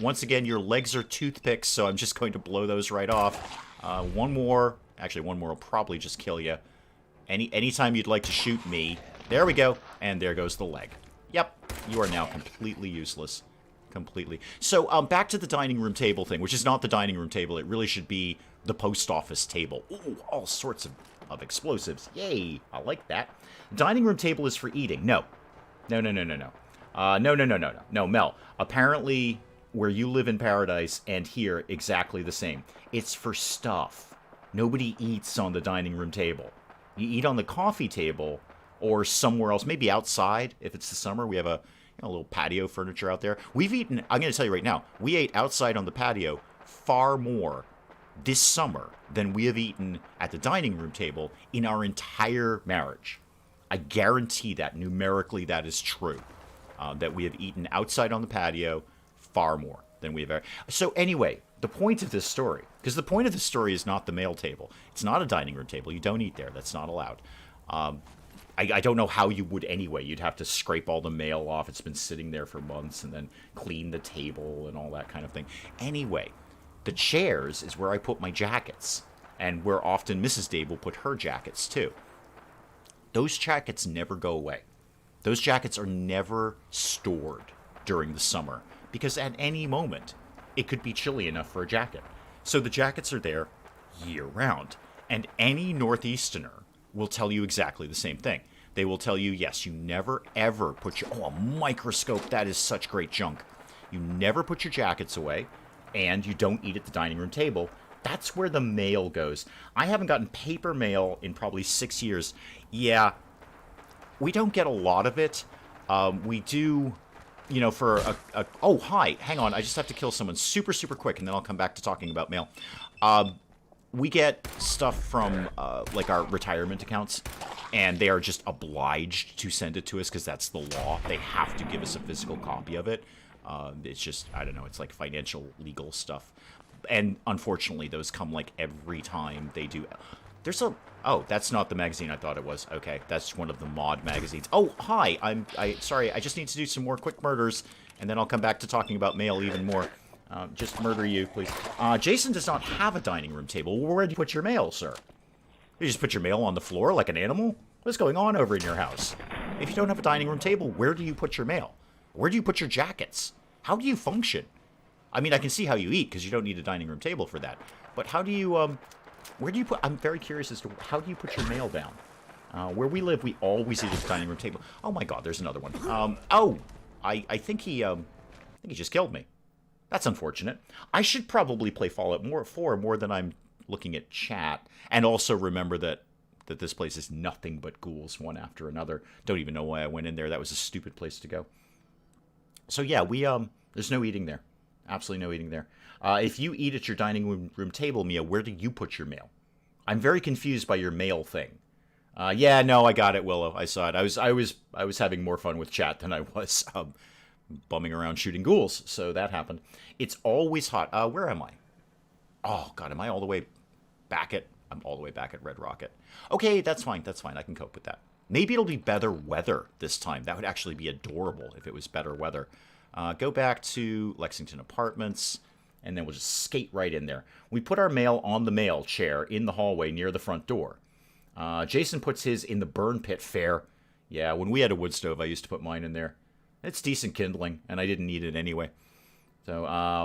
[SPEAKER 1] Once again, your legs are toothpicks, so I'm just going to blow those right off. One more. Actually, one more will probably just kill you. Anytime you'd like to shoot me... There we go. And there goes the leg. Yep. You are now completely useless. Completely. So, back to the dining room table thing, which is not the dining room table. It really should be the post office table. Ooh, all sorts of explosives. Yay. I like that. Dining room table is for eating. No. No. No, Mel. Apparently, where you live in Paradise and here, exactly the same. It's for stuff. Nobody eats on the dining room table. You eat on the coffee table... or somewhere else, maybe outside. If it's the summer, we have a little patio furniture out there. We've eaten, I'm going to tell you right now, we ate outside on the patio far more this summer than we have eaten at the dining room table in our entire marriage. I guarantee that, numerically, that is true. That we have eaten outside on the patio far more than we have ever. So anyway, the point of this story, because the point of this story is not the mail table. It's not a dining room table. You don't eat there. That's not allowed. I don't know how you would anyway. You'd have to scrape all the mail off. It's been sitting there for months, and then clean the table and all that kind of thing. Anyway, the chairs is where I put my jackets, and where often Mrs. Dave will put her jackets too. Those jackets never go away. Those jackets are never stored during the summer, because at any moment, it could be chilly enough for a jacket. So the jackets are there year-round, and any Northeasterner will tell you exactly the same thing. They will tell you, yes, you never, ever put your... Oh, a microscope, that is such great junk. You never put your jackets away, and you don't eat at the dining room table. That's where the mail goes. I haven't gotten paper mail in probably 6 years. Yeah, we don't get a lot of it. We do, for a... Oh, hi, hang on, I just have to kill someone super, super quick, and then I'll come back to talking about mail. We get stuff from, our retirement accounts, and they are just obliged to send it to us because that's the law. They have to give us a physical copy of it. It's just, I don't know, it's like financial, legal stuff. And unfortunately, those come, every time they do. There's a... Oh, that's not the magazine I thought it was. Okay, that's one of the mod magazines. Oh, hi, sorry, I just need to do some more quick murders, and then I'll come back to talking about mail even more. Just murder you, please. Jason does not have a dining room table. Where do you put your mail, sir? You just put your mail on the floor like an animal? What's going on over in your house? If you don't have a dining room table, where do you put your mail? Where do you put your jackets? How do you function? I mean, I can see how you eat, because you don't need a dining room table for that. But how do you, where do you put... I'm very curious as to how do you put your mail down? Where we live, we always eat at the dining room table. Oh my god, there's another one. I think he just killed me. That's unfortunate. I should probably play Fallout 4 more than I'm looking at chat. And also remember that this place is nothing but ghouls, one after another. Don't even know why I went in there. That was a stupid place to go. So yeah, there's no eating there. Absolutely no eating there. If you eat at your dining room table, Mia, where do you put your mail? I'm very confused by your mail thing. Yeah, no, I got it, Willow. I saw it. I was having more fun with chat than I was bumming around shooting ghouls, so that happened. It's always hot. Where am I? Oh, God, am I all the way back at... I'm all the way back at Red Rocket. Okay, that's fine, I can cope with that. Maybe it'll be better weather this time. That would actually be adorable if it was better weather. Go back to Lexington Apartments, and then we'll just skate right in there. We put our mail on the mail chair in the hallway near the front door. Jason puts his in the burn pit. Fair. Yeah, when we had a wood stove, I used to put mine in there. It's decent kindling, and I didn't need it anyway. So,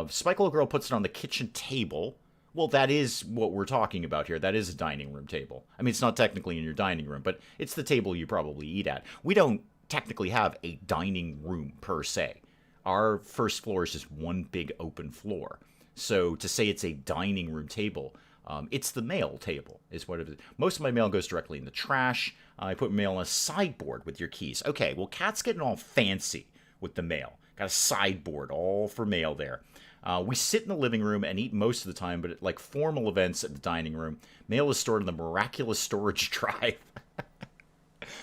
[SPEAKER 1] Spikeable Girl puts it on the kitchen table. Well, that is what we're talking about here. That is a dining room table. I mean, it's not technically in your dining room, but it's the table you probably eat at. We don't technically have a dining room per se. Our first floor is just one big open floor. So to say it's a dining room table, it's the mail table is what it is. Most of my mail goes directly in the trash. I put mail on a sideboard with your keys. Okay, well, Kat's getting all fancy with the mail. Got a sideboard all for mail there. We sit in the living room and eat most of the time, but at like formal events at the dining room, mail is stored in the miraculous storage drive.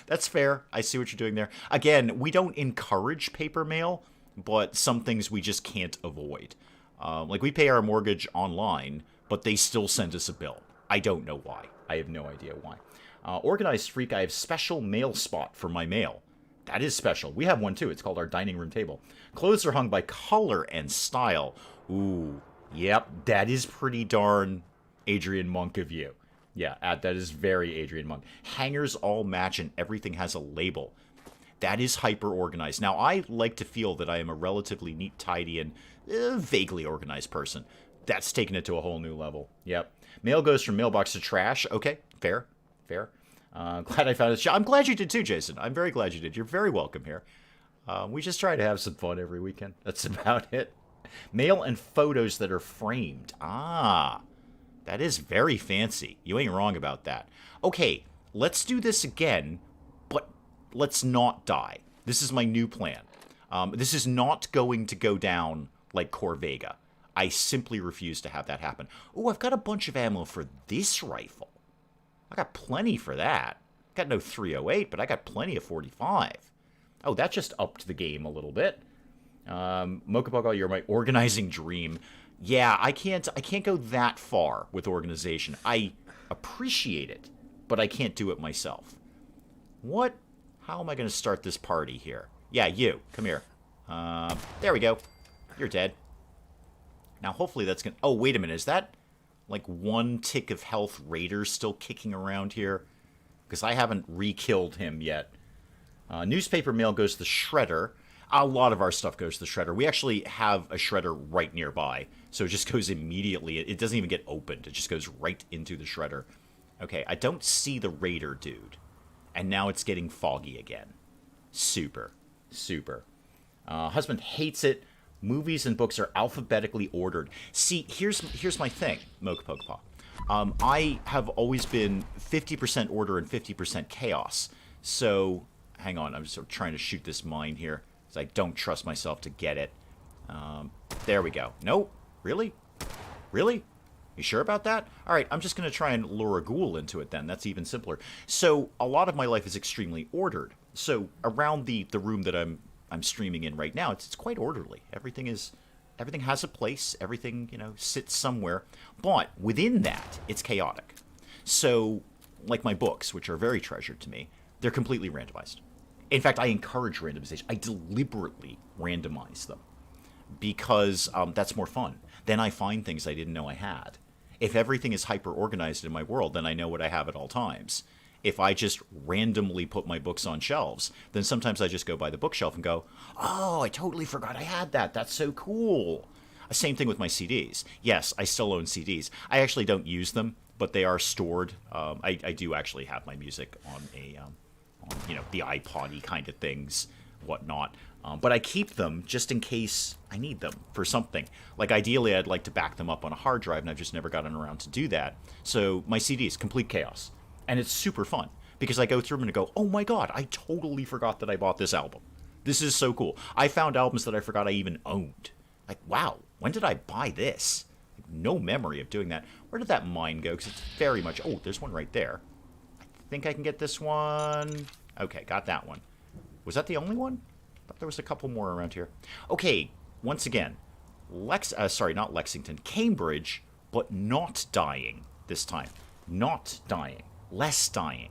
[SPEAKER 1] That's fair. I see what you're doing there. Again, we don't encourage paper mail, but some things we just can't avoid. Like we pay our mortgage online, but they still send us a bill. I don't know why. I have no idea why. Organized Freak, I have special mail spot for my mail. That is special. We have one too. It's called our dining room table. Clothes are hung by color and style. Ooh, yep, that is pretty darn Adrian Monk of you. Yeah, that is very Adrian Monk. Hangers all match and everything has a label. That is hyper organized. Now, I like to feel that I am a relatively neat, tidy, and vaguely organized person. That's taken it to a whole new level. Yep. Mail goes from mailbox to trash. Okay, fair, fair. Glad I found it. I'm glad you did too, Jason. I'm very glad you did. You're very welcome here. We just try to have some fun every weekend. That's about it. Mail and photos that are framed. Ah, that is very fancy. You ain't wrong about that. Okay, let's do this again, but let's not die. This is my new plan. This is not going to go down like Corvega. I simply refuse to have that happen. Oh, I've got a bunch of ammo for this rifle. I got plenty for that. Got no 308, but I got plenty of 45. Oh, that just upped the game a little bit. Mochapogo, you're my organizing dream. Yeah, I can't go that far with organization. I appreciate it, but I can't do it myself. What? How am I going to start this party here? Yeah, you. Come here. There we go. You're dead. Now, hopefully that's going to... Oh, wait a minute. Is that like one tick of health Raider still kicking around here? Because I haven't re-killed him yet. Newspaper mail goes to the shredder. A lot of our stuff goes to the shredder. We actually have a shredder right nearby. So it just goes immediately. It doesn't even get opened. It just goes right into the shredder. Okay, I don't see the Raider dude. And now it's getting foggy again. Super. Super. Husband hates it. Movies and books are alphabetically ordered. See, here's my thing, Mocha. I have always been 50% order and 50% chaos. So, hang on, I'm just sort of trying to shoot this mine here, because I don't trust myself to get it. There we go. Nope. Really? Really? You sure about that? All right, I'm just going to try and lure a ghoul into it then. That's even simpler. So, a lot of my life is extremely ordered. So, around the room that I'm streaming in right now, it's quite orderly. Everything has a place. Everything, sits somewhere. But within that, it's chaotic. So, like my books, which are very treasured to me, they're completely randomized. In fact, I encourage randomization. I deliberately randomize them because that's more fun. Then I find things I didn't know I had. If everything is hyper-organized in my world, then I know what I have at all times. If I just randomly put my books on shelves, then sometimes I just go by the bookshelf and go, oh, I totally forgot I had that. That's so cool. Same thing with my CDs. Yes, I still own CDs. I actually don't use them, but they are stored. I do actually have my music on the iPod-y kind of things, whatnot. But I keep them just in case I need them for something. Like, ideally, I'd like to back them up on a hard drive, and I've just never gotten around to do that. So my CDs, complete chaos. And it's super fun, because I go through them and go, oh my god, I totally forgot that I bought this album. This is so cool. I found albums that I forgot I even owned. Like, wow, when did I buy this? No memory of doing that. Where did that mine go? Because it's very much... Oh, there's one right there. I think I can get this one. Okay, got that one. Was that the only one? I thought there was a couple more around here. Okay, once again, not Lexington, Cambridge, but not dying this time. Not dying. Less dying.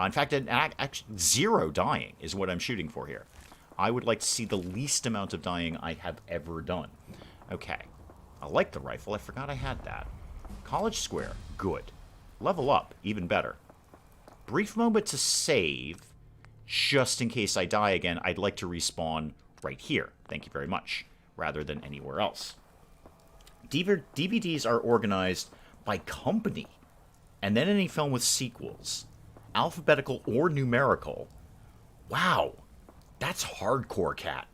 [SPEAKER 1] In fact, actually, 0 dying is what I'm shooting for here. I would like to see the least amount of dying I have ever done. Okay. I like the rifle. I forgot I had that. College Square. Good. Level up. Even better. Brief moment to save. just in case I die again, I'd like to respawn right here. Thank you very much. Rather than anywhere else. DVDs are organized by company. And then any film with sequels. Alphabetical or numerical. Wow. That's hardcore, Cat.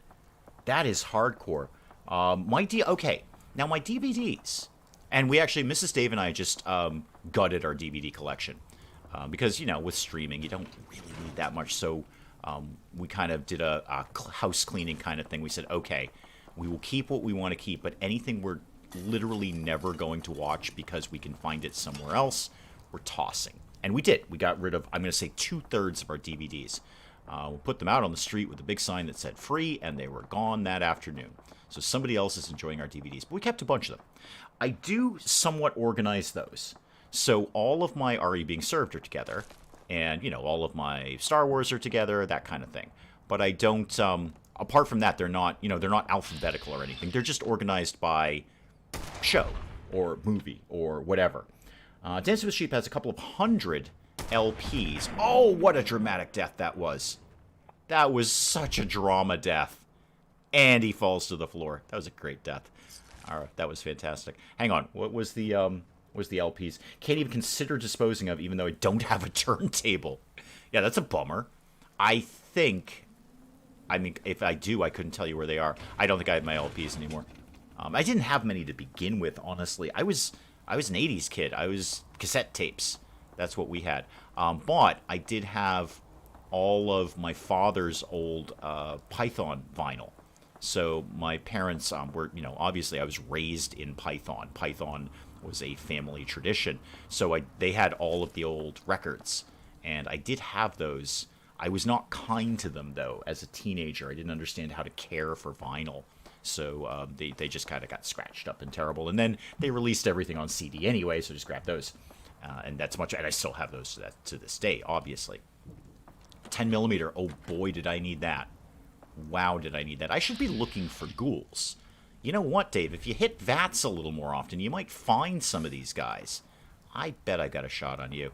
[SPEAKER 1] That is hardcore. Okay. Now, my DVDs. And we actually, Mrs. Dave and I just gutted our DVD collection. Because, you know, with streaming, you don't really need that much. So we kind of did a house cleaning kind of thing. We said, okay, we will keep what we want to keep, but anything we're literally never going to watch because we can find it somewhere else, we're tossing. And we did. We got rid of, I'm going to say, 2/3 of our DVDs. We put them out on the street with a big sign that said free, and they were gone that afternoon. So somebody else is enjoying our DVDs. But we kept a bunch of them. I do somewhat organize those. So all of my RE Being Served are together. And, you know, all of my Star Wars are together, that kind of thing. But I don't, apart from that, they're not, you know, they're not alphabetical or anything. They're just organized by show or movie or whatever. Dancing with Sheep has a couple of 100 LPs. Oh, what a dramatic death that was. That was such a drama death. And he falls to the floor. That was a great death. All right, that was fantastic. Hang on. What was the LPs? Can't even consider disposing of, even though I don't have a turntable. Yeah, that's a bummer. I mean, if I do, I couldn't tell you where they are. I don't think I have my LPs anymore. I didn't have many to begin with, honestly. I was an 80s kid. I was cassette tapes. That's what we had. But I did have all of my father's old Python vinyl. So my parents were, you know, obviously I was raised in Python. Python was a family tradition. So they had all of the old records. And I did have those. I was not kind to them, though, as a teenager. I didn't understand how to care for vinyl. So they just kind of got scratched up and terrible. And then they released everything on CD anyway, so just grab those. And that's much. And I still have those to this day, obviously. 10mm. Oh, boy, did I need that. Wow, did I need that. I should be looking for ghouls. You know what, Dave? If you hit VATS a little more often, you might find some of these guys. I bet I got a shot on you.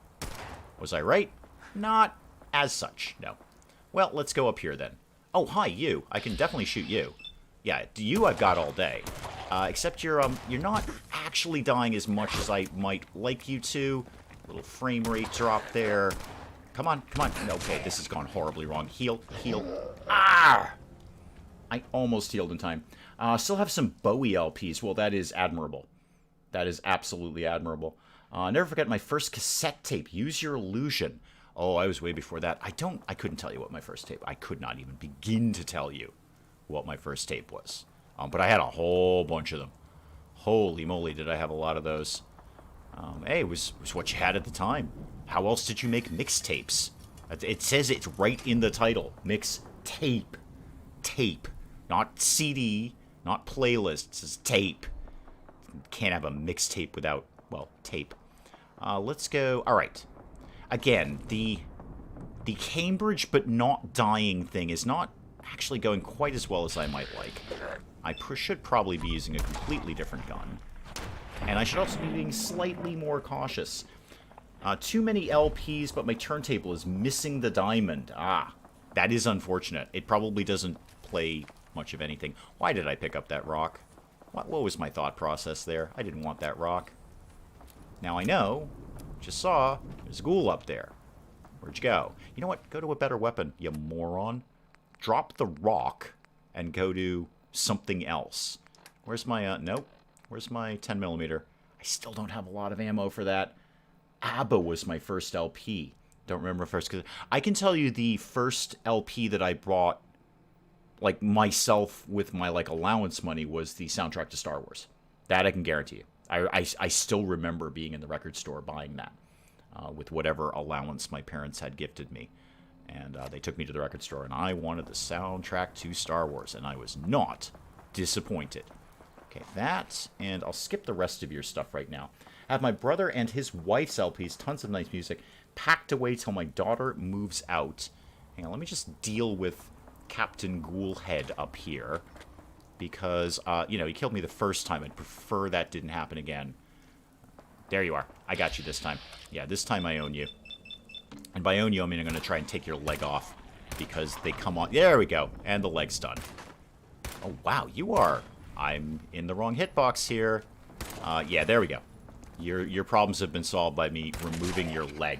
[SPEAKER 1] Was I right? Not as such, no. Well, let's go up here then. Oh, hi, you. I can definitely shoot you. Yeah, you I've got all day. Except you're not actually dying as much as I might like you to. Little frame rate drop there. Come on, come on. Okay, this has gone horribly wrong. Heal, heal. Ah! I almost healed in time. Still have some Bowie LPs. Well, that is admirable. That is absolutely admirable. Never forget my first cassette tape, Use Your Illusion. Oh, I was way before that. I couldn't tell you what my first tape. I could not even begin to tell you what my first tape was. But I had a whole bunch of them. Holy moly, did I have a lot of those. Hey, it was what you had at the time. How else did you make mixtapes? It says it's right in the title. Mix tape. Tape. Not CD, not playlist. It says tape. Can't have a mixtape without, well, tape. Let's go. All right. Again, the Cambridge but not dying thing is not actually going quite as well as I might like. I should probably be using a completely different gun. And I should also be being slightly more cautious. Too many LPs, but my turntable is missing the diamond. Ah, that is unfortunate. It probably doesn't play much of anything. Why did I pick up that rock? What was my thought process there? I didn't want that rock. Now I know. Just saw. There's a ghoul up there. Where'd you go? You know what? Go to a better weapon, you moron. Drop the rock and go to something else. Where's my, nope. Where's my 10mm? I still don't have a lot of ammo for that. ABBA was my first LP. Don't remember first. Cause I can tell you the first LP that I bought, like, myself with my, like, allowance money was the soundtrack to Star Wars. That I can guarantee you. I still remember being in the record store buying that with whatever allowance my parents had gifted me. And they took me to the record store, and I wanted the soundtrack to Star Wars, and I was not disappointed. Okay, that, and I'll skip the rest of your stuff right now. I have my brother and his wife's LPs, tons of nice music, packed away till my daughter moves out. Hang on, let me just deal with Captain Ghoulhead up here. Because, you know, he killed me the first time. I'd prefer that didn't happen again. There you are. I got you this time. Yeah, this time I own you. And by own you, I mean I'm going to try and take your leg off. because they come on. There we go. And the leg's done. Oh, wow. You are. I'm in the wrong hitbox here. Yeah, there we go. Your problems have been solved by me removing your leg.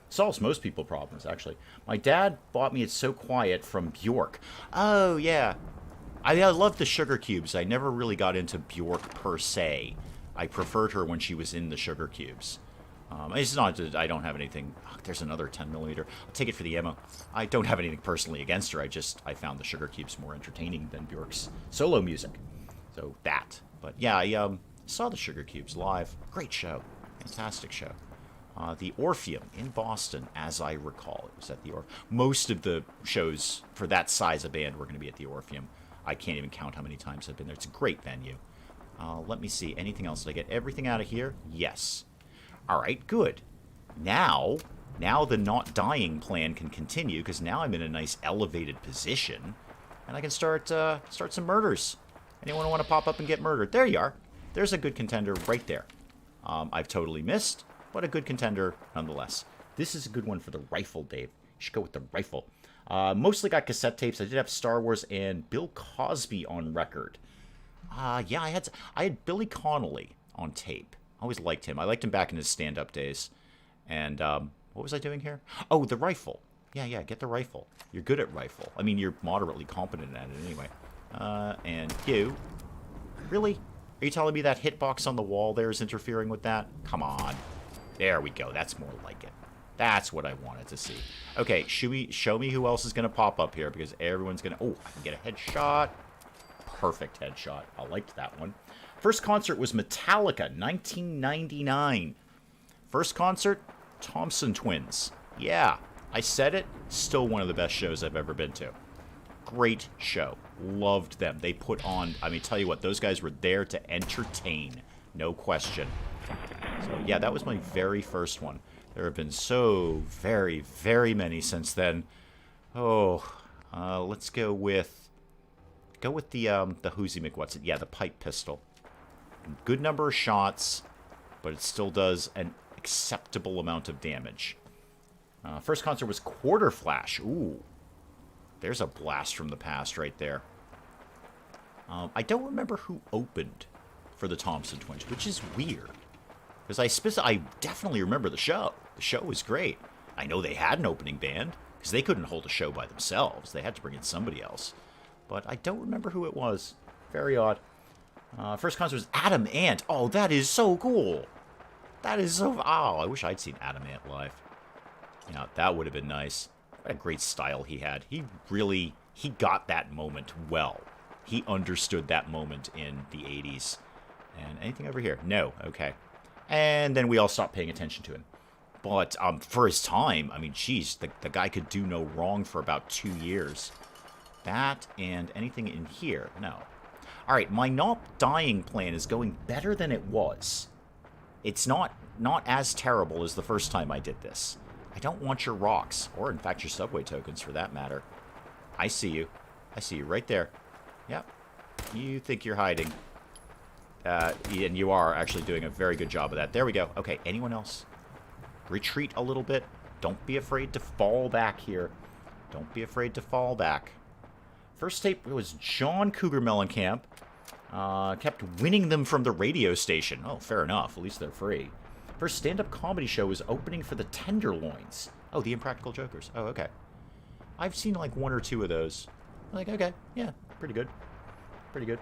[SPEAKER 1] Solves most people's problems, actually. My dad bought me It's So Quiet from Bjork. Oh, yeah. I love the sugar cubes. I never really got into Bjork per se. I preferred her when she was in the sugar cubes. It's not that I don't have anything. Oh, there's another 10mm. I'll take it for the ammo. I don't have anything personally against her. I found the sugar cubes more entertaining than Bjork's solo music. So that. But yeah, I saw the sugar cubes live. Great show. Fantastic show. The Orpheum in Boston, as I recall. It was at the Orpheum. Most of the shows for that size of band were going to be at the Orpheum. I can't even count how many times I've been there. It's a great venue. Let me see. Anything else? Did I get everything out of here? Yes. All right, good. Now the not dying plan can continue, because now I'm in a nice elevated position, and I can start some murders. Anyone want to pop up and get murdered? There you are. There's a good contender right there. I've totally missed, but a good contender nonetheless. This is a good one for the rifle, Dave. You should go with the rifle. Mostly got cassette tapes. I did have Star Wars and Bill Cosby on record. Yeah, I had Billy Connolly on tape. I always liked him. I liked him back in his stand-up days. And what was I doing here? Oh, the rifle. Yeah, get the rifle. You're good at rifle. I mean, you're moderately competent at it anyway. And you. Really? Are you telling me that hitbox on the wall there is interfering with that? Come on. There we go. That's more like it. That's what I wanted to see. Okay, show me who else is going to pop up here, because everyone's going to... Oh, I can get a headshot. Perfect headshot. I liked that one. First concert was Metallica, 1999. First concert, Thompson Twins. Yeah, I said it. Still one of the best shows I've ever been to. Great show. Loved them. They put on... I mean, tell you what, those guys were there to entertain. No question. So, yeah, that was my very first one. There have been so very, very many since then. Oh, let's go with the Hoosie McWhat's it? Yeah, the pipe pistol. Good number of shots, but it still does an acceptable amount of damage. First concert was Quarter Flash. Ooh, there's a blast from the past right there. I don't remember who opened for the Thompson Twins, which is weird. Because I definitely remember the show. The show was great. I know they had an opening band, because they couldn't hold a show by themselves. They had to bring in somebody else. But I don't remember who it was. Very odd. First concert was Adam Ant. Oh, that is so cool. That is so... Oh, I wish I'd seen Adam Ant live. Yeah, that would have been nice. What a great style he had. He got that moment well. He understood that moment in the 80s. And anything over here? No. Okay. And then we all stopped paying attention to him. But for his time, I mean, geez, the guy could do no wrong for about 2 years. That and anything in here? No. All right, my not dying plan is going better than it was. It's not as terrible as the first time I did this. I don't want your rocks, or in fact your subway tokens for that matter. I see you. I see you right there. Yep. You think you're hiding. And you are actually doing a very good job of that. There we go. Okay, anyone else? Retreat a little bit. Don't be afraid to fall back here. Don't be afraid to fall back. First tape was John Cougar Mellencamp. Kept winning them from the radio station. Oh, fair enough. At least they're free. First stand-up comedy show was opening for the Tenderloins. Oh, the Impractical Jokers. Oh, okay. I've seen like 1 or 2 of those. I'm like, okay, yeah, pretty good. Pretty good.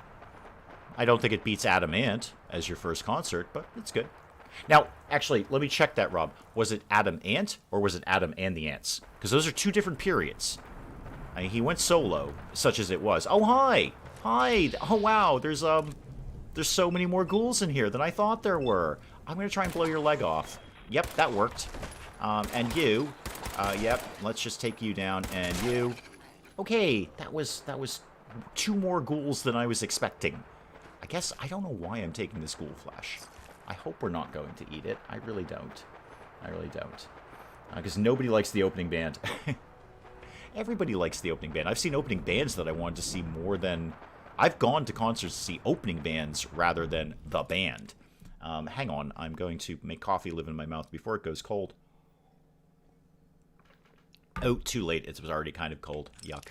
[SPEAKER 1] I don't think it beats Adam Ant as your first concert, but it's good. Now, actually, let me check that, Rob. Was it Adam Ant, or was it Adam and the Ants? Because those are 2 different periods. I mean, he went solo, such as it was. Oh, hi! Hi! Oh, wow, there's so many more ghouls in here than I thought there were. I'm going to try and blow your leg off. Yep, that worked. And you. Yep, let's just take you down. And you. Okay, that was 2 more ghouls than I was expecting. I guess I don't know why I'm taking this ghoul flash. I hope we're not going to eat it. I really don't. I really don't. Because nobody likes the opening band. Everybody likes the opening band. I've seen opening bands that I wanted to see more than... I've gone to concerts to see opening bands rather than the band. Hang on. I'm going to make coffee live in my mouth before it goes cold. Oh, too late. It was already kind of cold. Yuck.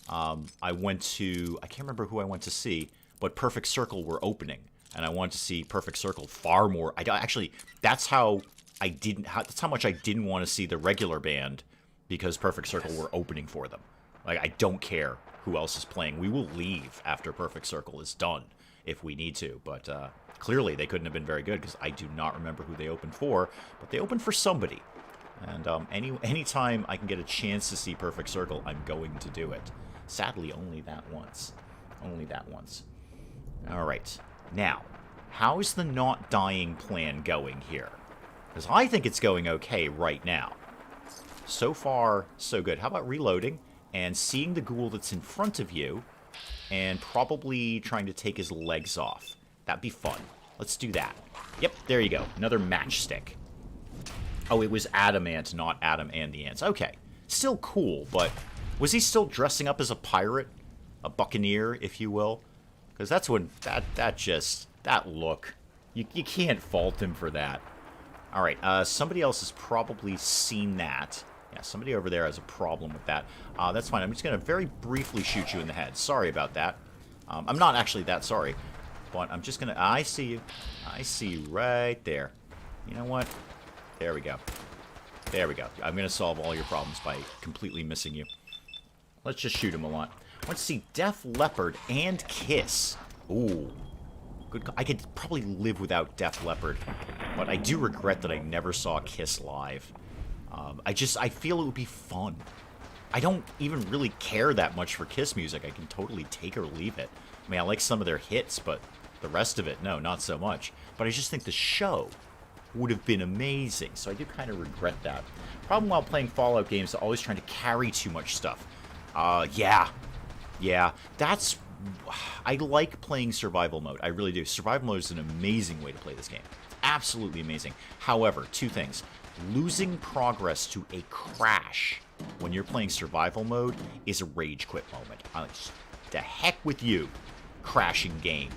[SPEAKER 1] I went to... I can't remember who I went to see, but Perfect Circle were opening. And I wanted to see Perfect Circle far more... Actually, that's how I didn't... That's how much I didn't want to see the regular band, because Perfect Circle were opening for them. Like, I don't care who else is playing. We will leave after Perfect Circle is done if we need to. But clearly they couldn't have been very good, because I do not remember who they opened for. But they opened for somebody. And anytime I can get a chance to see Perfect Circle, I'm going to do it. Sadly, only that once. Only that once. Alright. Now, how's the not dying plan going here? Because I think it's going okay right now. So far, so good. How about reloading and seeing the ghoul that's in front of you and probably trying to take his legs off? That'd be fun. Let's do that. Yep, there you go. Another matchstick. Oh, it was Adamant, not Adam and the Ants. Okay. Still cool, but was he still dressing up as a pirate? A buccaneer, if you will? Because that's when... That look. You can't fault him for that. Alright, somebody else has probably seen that. Yeah, somebody over there has a problem with that. That's fine. I'm just going to very briefly shoot you in the head. Sorry about that. I'm not actually that sorry. But I'm just going to... I see you. I see you right there. You know what? There we go. There we go. I'm going to solve all your problems by completely missing you. Let's just shoot him a lot. Let's see. Def Leppard and Kiss. Ooh. Good. I could probably live without Def Leppard. But I do regret that I never saw Kiss live. I feel it would be fun. I don't even really care that much for Kiss music. I can totally take or leave it. I mean, I like some of their hits, but the rest of it, no, not so much. But I just think the show would have been amazing, so I do kind of regret that. Problem while playing Fallout games is always trying to carry too much stuff. Yeah, that's... I like playing survival mode, I really do. Survival mode is an amazing way to play this game. It's absolutely amazing. However, two things. Losing progress to a crash when you're playing survival mode is a rage quit moment. I'm like, the heck with you, crashing game.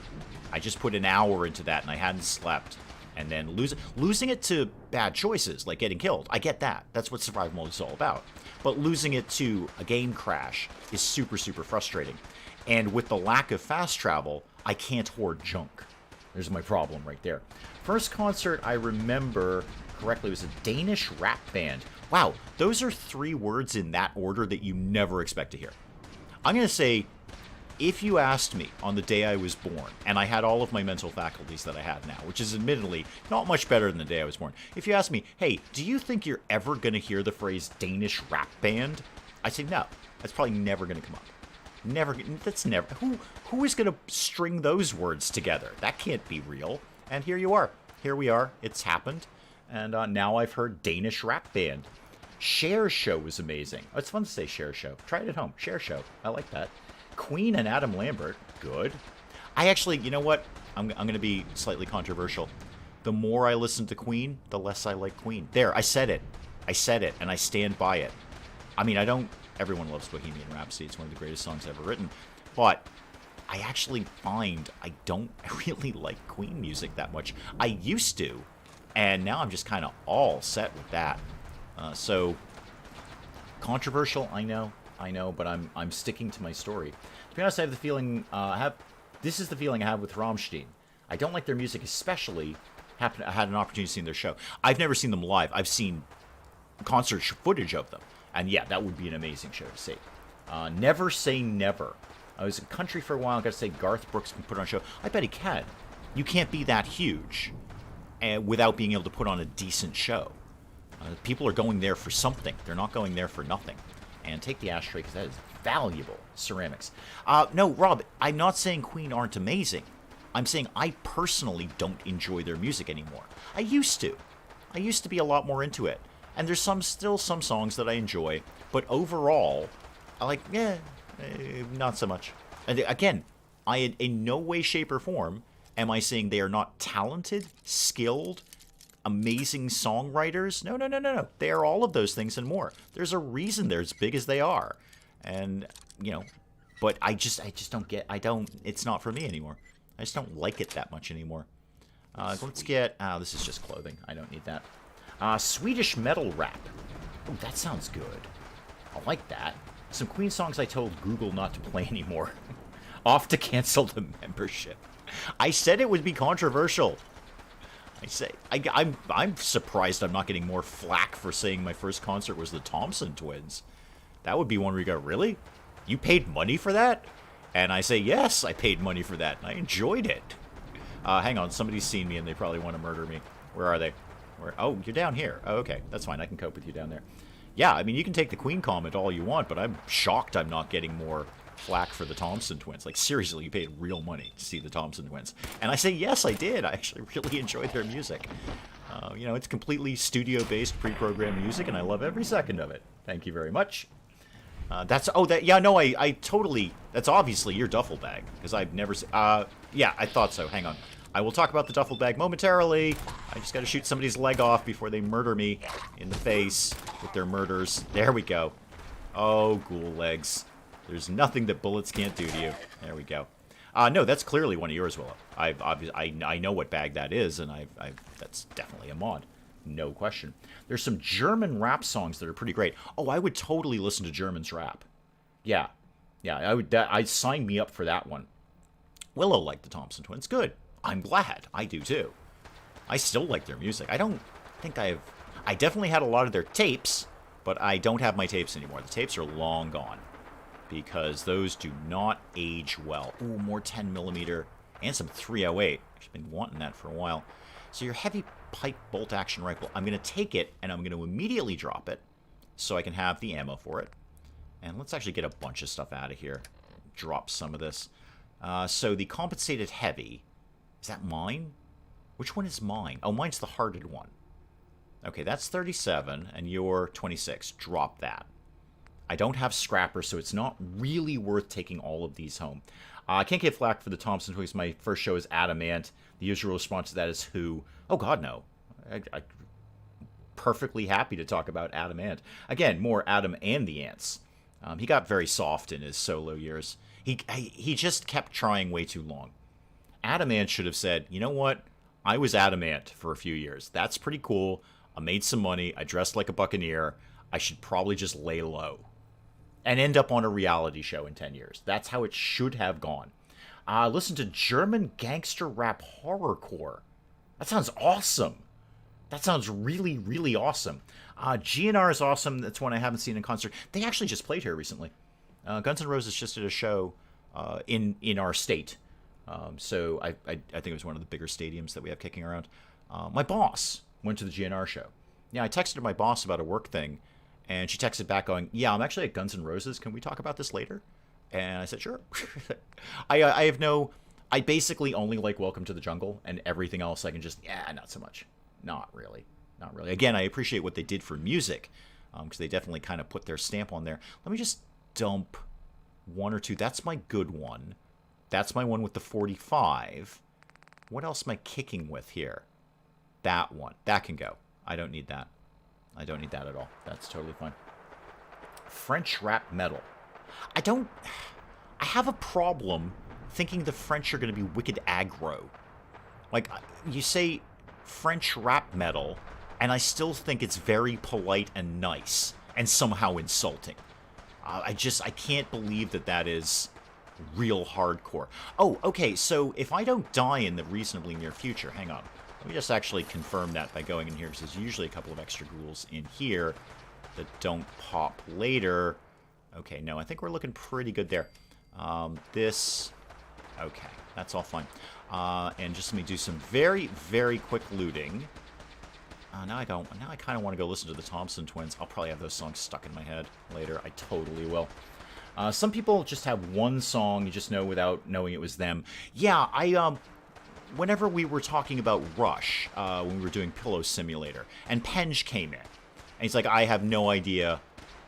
[SPEAKER 1] I just put an hour into that and I hadn't slept. And then losing it to bad choices, like getting killed. I get that. That's what survival mode is all about. But losing it to a game crash is super, super frustrating. And with the lack of fast travel, I can't hoard junk. There's my problem right there. First concert I remember correctly was a Danish rap band. Wow, those are 3 words in that order that you never expect to hear. I'm going to say... If you asked me on the day I was born, and I had all of my mental faculties that I have now, which is admittedly not much better than the day I was born. If you asked me, hey, do you think you're ever going to hear the phrase Danish rap band? I'd say no. That's probably never going to come up. Never. That's never. Who is going to string those words together? That can't be real. And here you are. Here we are. It's happened. And now I've heard Danish rap band. Cher Show was amazing. Oh, it's fun to say Cher Show. Try it at home. Cher Show. I like that. Queen and Adam Lambert, good. I actually, you know what? I'm going to be slightly controversial. The more I listen to Queen, the less I like Queen. There, I said it. I said it, and I stand by it. I mean, I don't... Everyone loves Bohemian Rhapsody. It's one of the greatest songs ever written. But I actually find I don't really like Queen music that much. I used to, and now I'm just kind of all set with that. So, controversial, I know, but I'm sticking to my story. To be honest, I have the feeling this is the feeling I have with Rammstein. I don't like their music, especially. I had an opportunity to see their show. I've never seen them live. I've seen concert footage of them, and yeah, that would be an amazing show to see. Never say never. I was in country for a while. I got to say, Garth Brooks can put on a show. I bet he can. You can't be that huge, without being able to put on a decent show. People are going there for something. They're not going there for nothing. And take the ashtray, because that is valuable ceramics. No, Rob, I'm not saying Queen aren't amazing. I'm saying I personally don't enjoy their music anymore. I used to. I used to be a lot more into it. And there's still some songs that I enjoy. But overall, I like, not so much. And again, in no way, shape, or form am I saying they are not talented, skilled, amazing songwriters. No. They are all of those things and more. There's a reason they're as big as they are. And, but I just don't get, it's not for me anymore. I just don't like it that much anymore. Let's get, this is just clothing. I don't need that. Swedish metal rap. Oh, that sounds good. I like that. Some Queen songs I told Google not to play anymore. Off to cancel the membership. I said it would be controversial. I'm surprised I'm not getting more flack for saying my first concert was the Thompson Twins. That would be one where you go, really? You paid money for that? And I say, yes, I paid money for that, and I enjoyed it. Hang on, somebody's seen me, and they probably want to murder me. Where are they? Oh, you're down here. Oh, okay, that's fine. I can cope with you down there. Yeah, I mean, you can take the Queen comment all you want, but I'm shocked I'm not getting more flack for the Thompson Twins. Like, seriously, you paid real money to see the Thompson Twins. And I say, yes, I did. I actually really enjoyed their music. You know, it's completely studio-based, pre-programmed music, and I love every second of it. Thank you very much. I totally, that's obviously your duffel bag, because I've never, yeah, I thought so, hang on. I will talk about the duffel bag momentarily. I just gotta shoot somebody's leg off before they murder me in the face with their murders. There we go. Oh, ghoul legs. There's nothing that bullets can't do to you. There we go. No, that's clearly one of yours, Willow. I know what bag that is, and that's definitely a mod. No question. There's some German rap songs that are pretty great. Oh, I would totally listen to Germans rap. Yeah. Yeah, I'd sign me up for that one. Willow liked the Thompson Twins. Good. I'm glad. I do, too. I still like their music. I don't think I definitely had a lot of their tapes, but I don't have my tapes anymore. The tapes are long gone because those do not age well. Ooh, more 10mm and some 308. I've been wanting that for a while. So your heavy pipe bolt action rifle, I'm going to take it and I'm going to immediately drop it so I can have the ammo for it. And let's actually get a bunch of stuff out of here. Drop some of this. So the compensated heavy, is that mine? Which one is mine? Oh, mine's the hearted one. Okay, that's 37 and you're 26. Drop that. I don't have scrapper, so it's not really worth taking all of these home. I can't get flack for the Thompson Twins. My first show is Adamant. The usual response to that is who? Oh, God, no. I'm perfectly happy to talk about Adamant. Again, more Adam and the Ants. He got very soft in his solo years. He just kept trying way too long. Adamant should have said, you know what? I was Adamant for a few years. That's pretty cool. I made some money. I dressed like a buccaneer. I should probably just lay low and end up on a reality show in 10 years. That's how it should have gone. Listen to German gangster rap horrorcore. That sounds awesome. That sounds really, really awesome. GNR is awesome. That's one I haven't seen in concert. They actually just played here recently. Guns N' Roses just did a show in our state. So I think it was one of the bigger stadiums that we have kicking around. My boss went to the GNR show. Yeah, I texted my boss about a work thing, and she texted back going, yeah, I'm actually at Guns N' Roses. Can we talk about this later? And I said, sure. I basically only like Welcome to the Jungle, and everything else I can just, not so much. Not really. Not really. Again, I appreciate what they did for music, because they definitely kind of put their stamp on there. Let me just dump one or two. That's my good one. That's my one with the 45. What else am I kicking with here? That one. That can go. I don't need that. I don't need that at all. That's totally fine. French rap metal. I have a problem thinking the French are going to be wicked aggro. Like, you say French rap metal, and I still think it's very polite and nice, and somehow insulting. I can't believe that is real hardcore. Oh, okay, so if I don't die in the reasonably near future, hang on. Let me just actually confirm that by going in here, because there's usually a couple of extra ghouls in here that don't pop later. Okay, no, I think we're looking pretty good there. Okay, that's all fine. And just let me do some very, very quick looting. Now I kind of want to go listen to the Thompson Twins. I'll probably have those songs stuck in my head later. I totally will. Some people just have one song you just know without knowing it was them. Yeah, whenever we were talking about Rush, when we were doing Pillow Simulator, and Penge came in, and he's like, I have no idea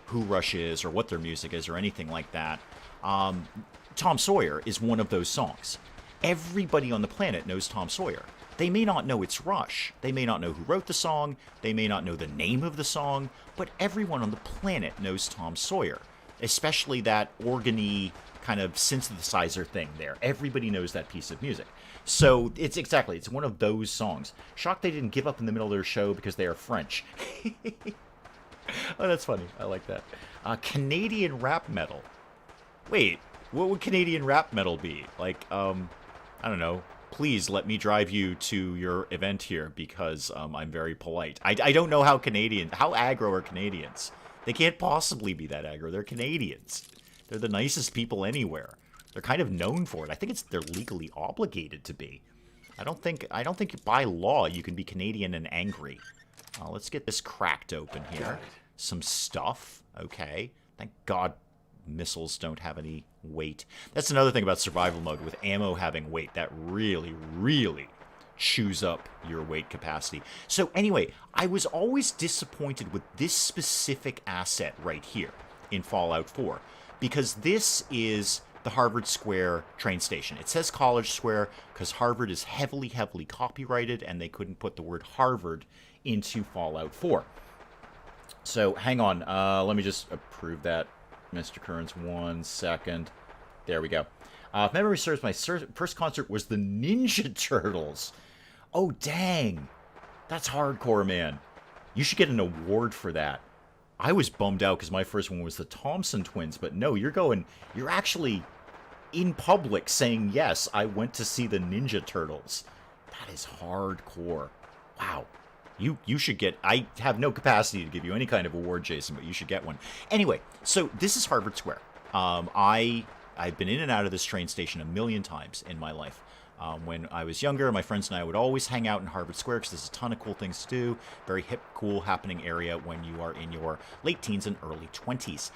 [SPEAKER 1] who Rush is or what their music is or anything like that. Tom Sawyer is one of those songs. Everybody on the planet knows Tom Sawyer. They may not know it's Rush. They may not know who wrote the song. They may not know the name of the song. But everyone on the planet knows Tom Sawyer. Especially that organy kind of synthesizer thing there. Everybody knows that piece of music. So it's one of those songs. Shocked they didn't give up in the middle of their show because they are French. Oh, that's funny. I like that. Canadian rap metal. Wait, what would Canadian rap metal be? Like, I don't know. Please let me drive you to your event here because I'm very polite. I don't know how aggro are Canadians? They can't possibly be that aggro. They're Canadians. They're the nicest people anywhere. They're kind of known for it. I think they're legally obligated to be. I don't think by law you can be Canadian and angry. Let's get this cracked open here. Some stuff. Okay. Thank God missiles don't have any weight. That's another thing about survival mode. With ammo having weight, that really, really chews up your weight capacity. So anyway, I was always disappointed with this specific asset right here in Fallout 4. Because this is the Harvard Square train station. It says College Square because Harvard is heavily, heavily copyrighted and they couldn't put the word Harvard into Fallout 4. So, hang on. Let me just approve that, Mr. Kearns. 1 second. There we go. If memory serves, my first concert was the Ninja Turtles. Oh, dang. That's hardcore, man. You should get an award for that. I was bummed out because my first one was the Thompson Twins, but no, you're actually in public saying, yes, I went to see the Ninja Turtles. That is hardcore. Wow. You should get, I have no capacity to give you any kind of award, Jason, but you should get one. Anyway, so this is Harvard Square. I've been in and out of this train station a million times in my life. When I was younger, my friends and I would always hang out in Harvard Square because there's a ton of cool things to do. Very hip, cool, happening area when you are in your late teens and early 20s.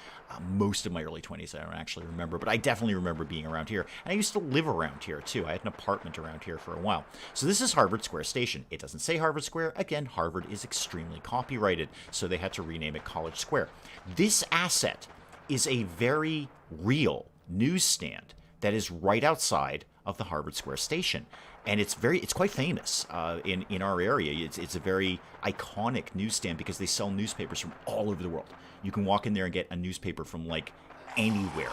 [SPEAKER 1] Most of my early 20s I don't actually remember, but I definitely remember being around here. And I used to live around here, too. I had an apartment around here for a while. So this is Harvard Square Station. It doesn't say Harvard Square. Again, Harvard is extremely copyrighted, so they had to rename it College Square. This asset is a very real newsstand that is right outside of the Harvard Square Station, and it's quite famous in our area. It's a very iconic newsstand because they sell newspapers from all over the world. You can walk in there and get a newspaper from like anywhere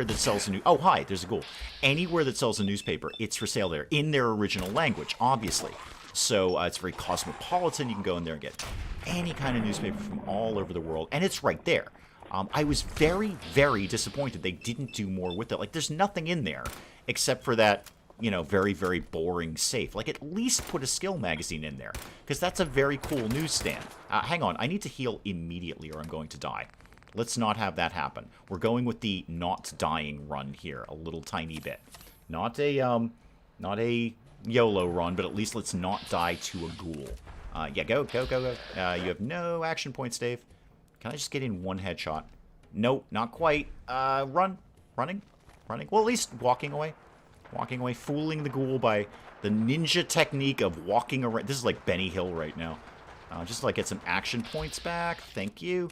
[SPEAKER 1] that sells a oh hi, there's a ghoul. Anywhere that sells a newspaper, it's for sale there in their original language, obviously. So it's very cosmopolitan. You can go in there and get any kind of newspaper from all over the world, and it's right there. I was very, very disappointed they didn't do more with it. Like, there's nothing in there except for that, very, very boring safe. Like, at least put a skill magazine in there, because that's a very cool newsstand. Hang on, I need to heal immediately or I'm going to die. Let's not have that happen. We're going with the not dying run here, a little tiny bit. Not a YOLO run, but at least let's not die to a ghoul. Yeah, go. You have no action points, Dave. Can I just get in one headshot? Nope, not quite. Running. Well, at least walking away, fooling the ghoul by the ninja technique of walking around. This is like Benny Hill right now. Just to, like, get some action points back. Thank you.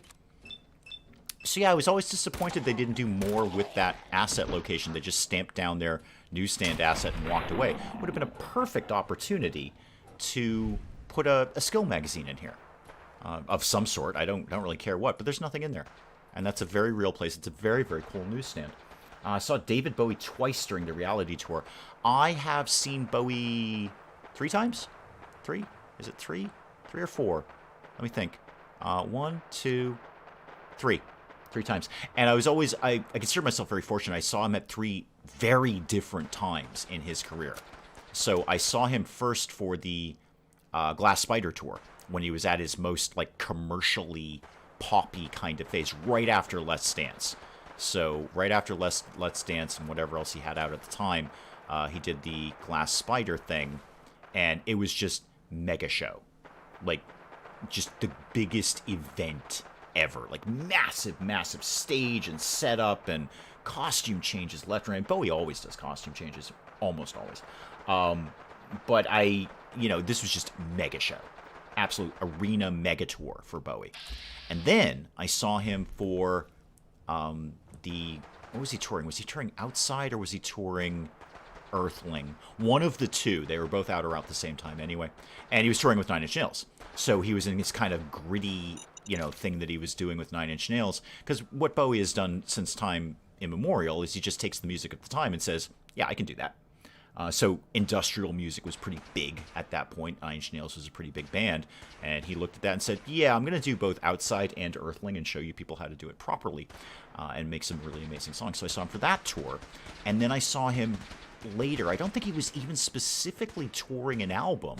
[SPEAKER 1] So yeah, I was always disappointed they didn't do more with that asset location. They just stamped down their newsstand asset and walked away. Would have been a perfect opportunity to put a skill magazine in here. Of some sort. I don't really care what, but there's nothing in there. And that's a very real place. It's a very, very cool newsstand. I saw David Bowie twice during the reality tour. I have seen Bowie 3 times? 3? Is it 3? 3 or 4? Let me think. 1, 2, 3. 3 times. And I was always, I consider myself very fortunate. I saw him at 3 very different times in his career. So I saw him first for the Glass Spider tour, when he was at his most, like, commercially poppy kind of phase, right after Let's Dance. So, right after Let's Dance and whatever else he had out at the time, he did the Glass Spider thing, and it was just mega show. Like, just the biggest event ever. Like, massive, massive stage and setup and costume changes left and right. Bowie always does costume changes, almost always. But this was just mega show. Absolute arena mega tour for Bowie. And then I saw him for what was he touring? Was he touring Outside or was he touring Earthling? One of the two. They were both out around the same time anyway. And he was touring with 9 Inch Nails. So he was in this kind of gritty, thing that he was doing with 9 Inch Nails. Because what Bowie has done since time immemorial is he just takes the music at the time and says, yeah, I can do that. So industrial music was pretty big at that point. Nine Inch Nails was a pretty big band. And he looked at that and said, yeah, I'm going to do both Outside and Earthling and show you people how to do it properly and make some really amazing songs. So I saw him for that tour. And then I saw him later. I don't think he was even specifically touring an album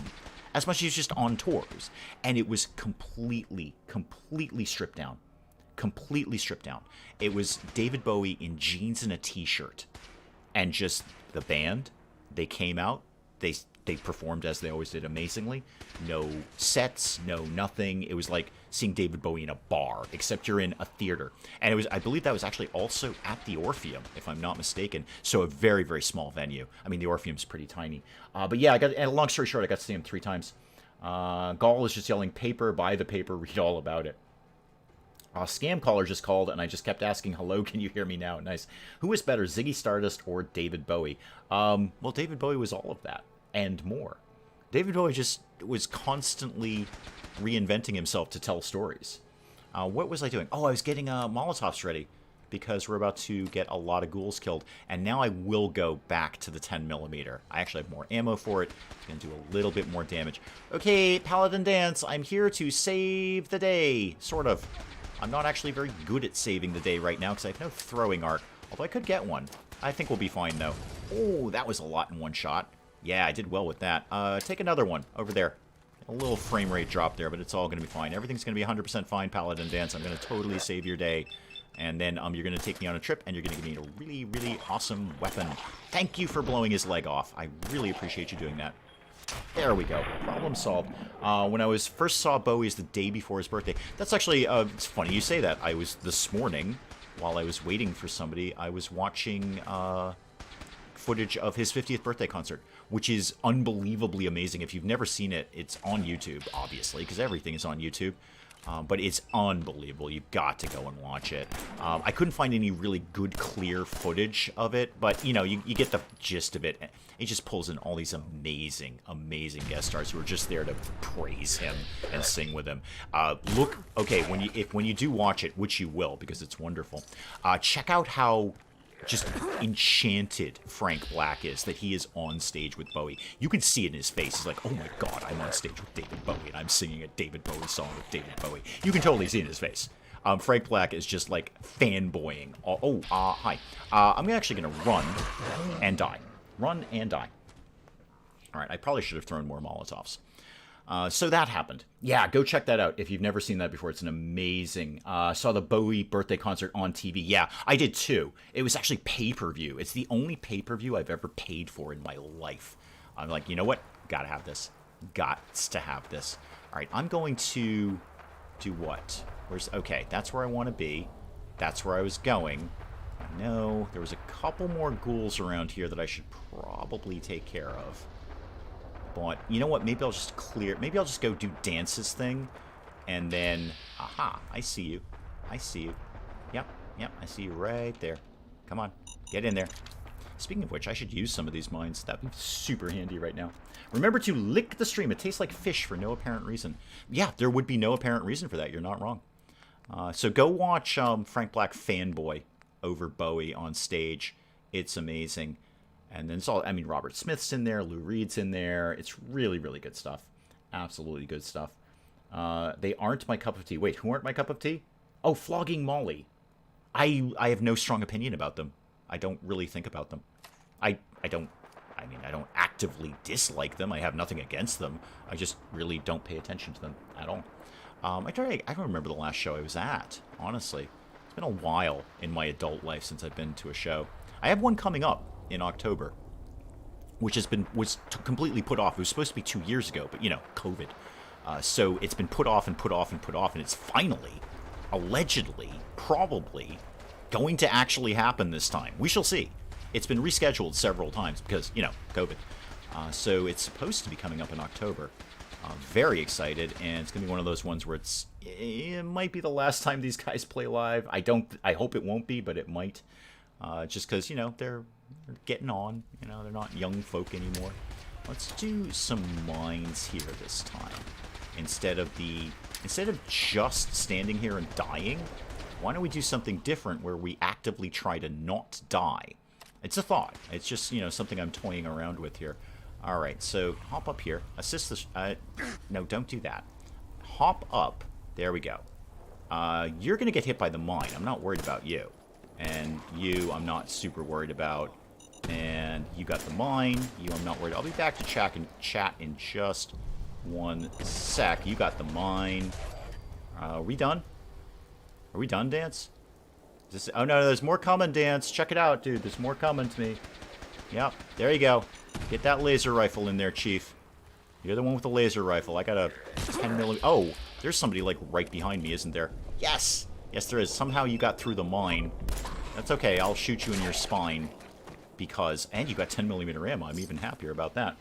[SPEAKER 1] as much as he was just on tours. And it was completely stripped down. Completely stripped down. It was David Bowie in jeans and a t-shirt. And just the band. They came out, they performed as they always did amazingly. No sets, no nothing. It was like seeing David Bowie in a bar, except you're in a theater. And it was, I believe that was actually also at the Orpheum, if I'm not mistaken. So a very, very small venue. I mean, the Orpheum's pretty tiny. But yeah, and long story short, I got to see him 3 times. Gall is just yelling, paper, buy the paper, read all about it. Scam caller just called, and I just kept asking, hello, can you hear me now? Nice. Who is better, Ziggy Stardust or David Bowie? Well, David Bowie was all of that, and more. David Bowie just was constantly reinventing himself to tell stories. What was I doing? Oh, I was getting Molotovs ready, because we're about to get a lot of ghouls killed, and now I will go back to the 10mm. I actually have more ammo for it. It's going to do a little bit more damage. Okay, Paladin Dance, I'm here to save the day, sort of. I'm not actually very good at saving the day right now because I have no throwing arc, although I could get one. I think we'll be fine, though. Oh, that was a lot in one shot. Yeah, I did well with that. Take another one over there. A little frame rate drop there, but it's all going to be fine. Everything's going to be 100% fine, Paladin Dance. I'm going to totally save your day. And then you're going to take me on a trip, and you're going to give me a really, really awesome weapon. Thank you for blowing his leg off. I really appreciate you doing that. There we go. Problem solved. When I first saw Bowie's the day before his birthday, that's actually, it's funny you say that. I was, this morning, while I was waiting for somebody, I was watching footage of his 50th birthday concert, which is unbelievably amazing. If you've never seen it, it's on YouTube, obviously, because everything is on YouTube. But it's unbelievable. You've got to go and watch it. I couldn't find any really good, clear footage of it, but, you know, you get the gist of it. He just pulls in all these amazing, amazing guest stars who are just there to praise him and sing with him. Look, okay, when you do watch it, which you will, because it's wonderful, check out how just enchanted Frank Black is that he is on stage with Bowie. You can see it in his face. He's like, oh my god, I'm on stage with David Bowie, and I'm singing a David Bowie song with David Bowie. You can totally see it in his face. Frank Black is just like fanboying. Hi. I'm actually going to run and die. Run and die. Alright, I probably should have thrown more Molotovs. So that happened. Yeah, go check that out if you've never seen that before. It's an amazing... saw the Bowie birthday concert on TV. Yeah, I did too. It was actually pay-per-view. It's the only pay-per-view I've ever paid for in my life. I'm like, you know what? Gotta have this. Gots to have this. Alright, I'm going to... do what? Okay, that's where I want to be. That's where I was going. I know there was a couple more ghouls around here that I should probably take care of. But you know what? Maybe I'll just maybe I'll just go do Dance's thing. And then... aha, I see you. I see you. Yep, I see you right there. Come on, get in there. Speaking of which, I should use some of these mines. That'd be super handy right now. Remember to lick the stream. It tastes like fish for no apparent reason. Yeah, there would be no apparent reason for that. You're not wrong. So go watch Frank Black fanboy over Bowie on stage. It's amazing. And then it's all, I mean, Robert Smith's in there, Lou Reed's in there. It's really, really good stuff. Absolutely good stuff. They aren't my cup of tea. Wait, who aren't my cup of tea? Oh, Flogging Molly. I have no strong opinion about them. I don't really think about them. I don't actively dislike them. I have nothing against them. I just really don't pay attention to them at all. I don't remember the last show I was at, honestly. It's been a while in my adult life since I've been to a show. I have one coming up in October, which was completely put off. It was supposed to be 2 years ago, but, you know, COVID. So it's been put off and put off and put off, and it's finally, allegedly, probably, going to actually happen this time. We shall see. It's been rescheduled several times because, you know, COVID. So it's supposed to be coming up in October. Very excited, and it's going to be one of those ones where it might be the last time these guys play live. I hope it won't be, but it might. Just because, you know, they're getting on. You know, they're not young folk anymore. Let's do some mines here this time. Instead of just standing here and dying, why don't we do something different where we actively try to not die? It's a thought. It's just, you know, something I'm toying around with here. All right, so hop up here. Assist this. No, don't do that. Hop up. There we go. You're going to get hit by the mine. I'm not worried about you. And you, I'm not super worried about. And you got the mine. You, I'm not worried. I'll be back to chat in just one sec. You got the mine. Are we done? Are we done, Dance? Is this, oh, no, there's more coming, Dance. Check it out, dude. There's more coming to me. Yep, there you go. Get that laser rifle in there, Chief. You're the one with the laser rifle. I got a 10mm. Oh, there's somebody, like, right behind me, isn't there? Yes! Yes, there is. Somehow you got through the mine. That's okay. I'll shoot you in your spine. Because... And you got 10mm ammo. I'm even happier about that.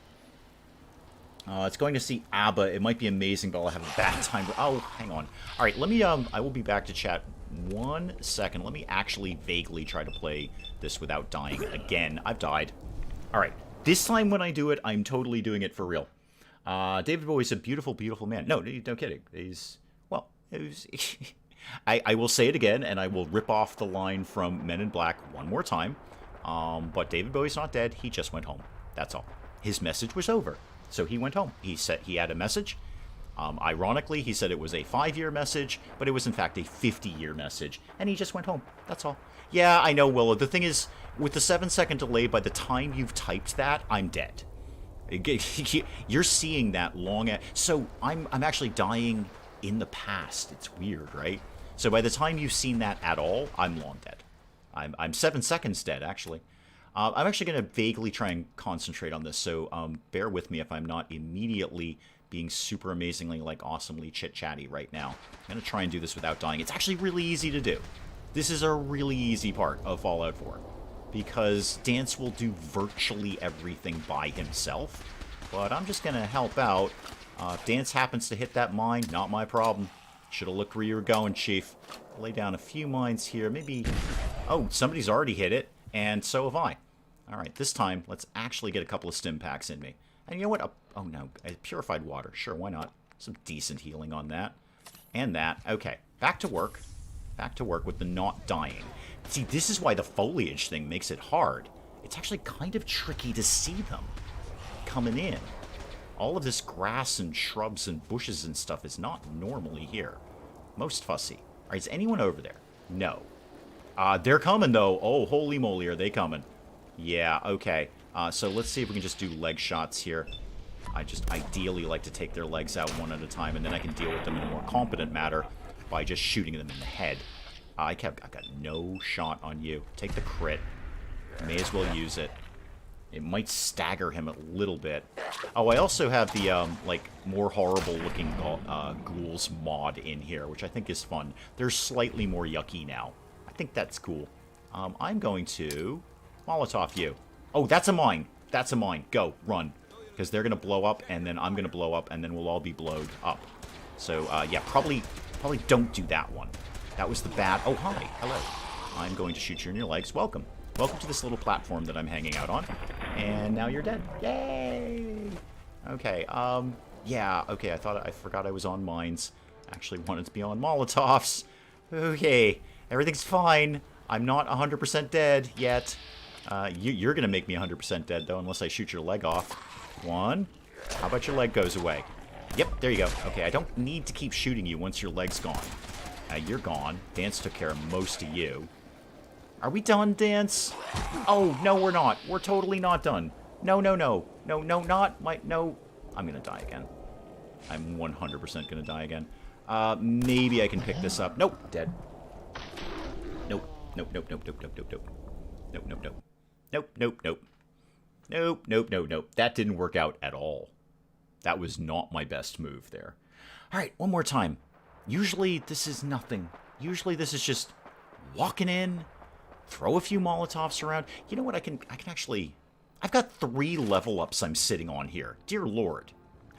[SPEAKER 1] It's going to see ABBA. It might be amazing, but I'll have a bad time. Oh, hang on. All right, let me... I will be back to chat 1 second. Let me actually vaguely try to play this without dying again. I've died. All right. This time when I do it, I'm totally doing it for real. David Bowie's a beautiful, beautiful man. No kidding. He's... Well, I will say it again, and I will rip off the line from Men in Black one more time. But David Bowie's not dead. He just went home. That's all. His message was over. So he went home. He said he had a message. Ironically, he said it was a 5-year message, but it was in fact a 50-year message. And he just went home. That's all. Yeah, I know, Willow. The thing is, with the 7-second delay, by the time you've typed that, I'm dead. You're seeing that long... So I'm actually dying in the past. It's weird, right? So by the time you've seen that at all, I'm long dead. I'm 7 seconds dead, actually. I'm actually going to vaguely try and concentrate on this, so bear with me if I'm not immediately being super amazingly, like, awesomely chit-chatty right now. I'm going to try and do this without dying. It's actually really easy to do. This is a really easy part of Fallout 4, because Dance will do virtually everything by himself, but I'm just going to help out. If Dance happens to hit that mine, not my problem. Should have looked where you were going, Chief. Lay down a few mines here, maybe... Oh, somebody's already hit it, and so have I. All right, this time, let's actually get a couple of stim packs in me. And you know what? Oh, no. Purified water. Sure, why not? Some decent healing on that. And that. Okay, back to work. Back to work with the not dying. See, this is why the foliage thing makes it hard. It's actually kind of tricky to see them coming in. All of this grass and shrubs and bushes and stuff is not normally here. Most fussy. All right, is anyone over there? No. They're coming, though. Oh, holy moly, are they coming? Yeah, okay. So let's see if we can just do leg shots here. I just ideally like to take their legs out one at a time, and then I can deal with them in a more competent manner by just shooting them in the head. I've got no shot on you. Take the crit. May as well use it. It might stagger him a little bit. Oh, I also have the, like, more horrible-looking ghouls mod in here, which I think is fun. They're slightly more yucky now. I think that's cool. I'm going to Molotov you. Oh, that's a mine. That's a mine. Go. Run. Because they're going to blow up, and then I'm going to blow up, and then we'll all be blowed up. So, yeah, probably don't do that one. That was the bad... Oh, hi. Hello. I'm going to shoot you in your legs. Welcome. Welcome to this little platform that I'm hanging out on. And now you're dead. Yay! Okay, yeah, okay, I forgot I was on mines. Actually wanted to be on Molotovs. Okay, everything's fine. I'm not 100% dead yet. You're gonna make me 100% dead, though, unless I shoot your leg off. One. How about your leg goes away? Yep, there you go. Okay, I don't need to keep shooting you once your leg's gone. You're gone. Dance took care of most of you. Are we done, Dance? Oh, no, we're not. We're totally not done. No, no, no. No, no, not my... No. I'm gonna die again. I'm 100% gonna die again. Maybe I can pick this up. Nope. Dead. Nope. Nope, nope, nope, nope, nope, nope, nope. Nope, nope, nope. Nope, nope, nope. Nope, nope, nope, nope. That didn't work out at all. That was not my best move there. All right, one more time. Usually this is nothing. Usually this is just walking in, throw a few Molotovs around. You know what? I can actually... I've got 3 level ups I'm sitting on here. Dear Lord.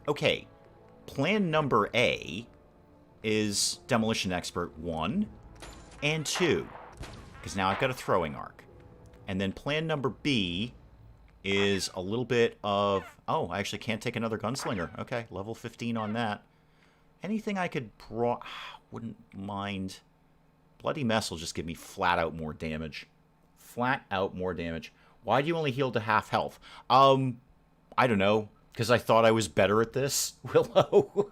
[SPEAKER 1] Okay. Plan number A is Demolition Expert 1 and 2. Because now I've got a throwing arc. And then plan number B is a little bit of... Oh, I actually can't take another gunslinger. Okay, level 15 on that. Anything I could... Wouldn't mind... Bloody Mess will just give me flat out more damage. Flat out more damage. Why do you only heal to half health? I don't know. Because I thought I was better at this, Willow.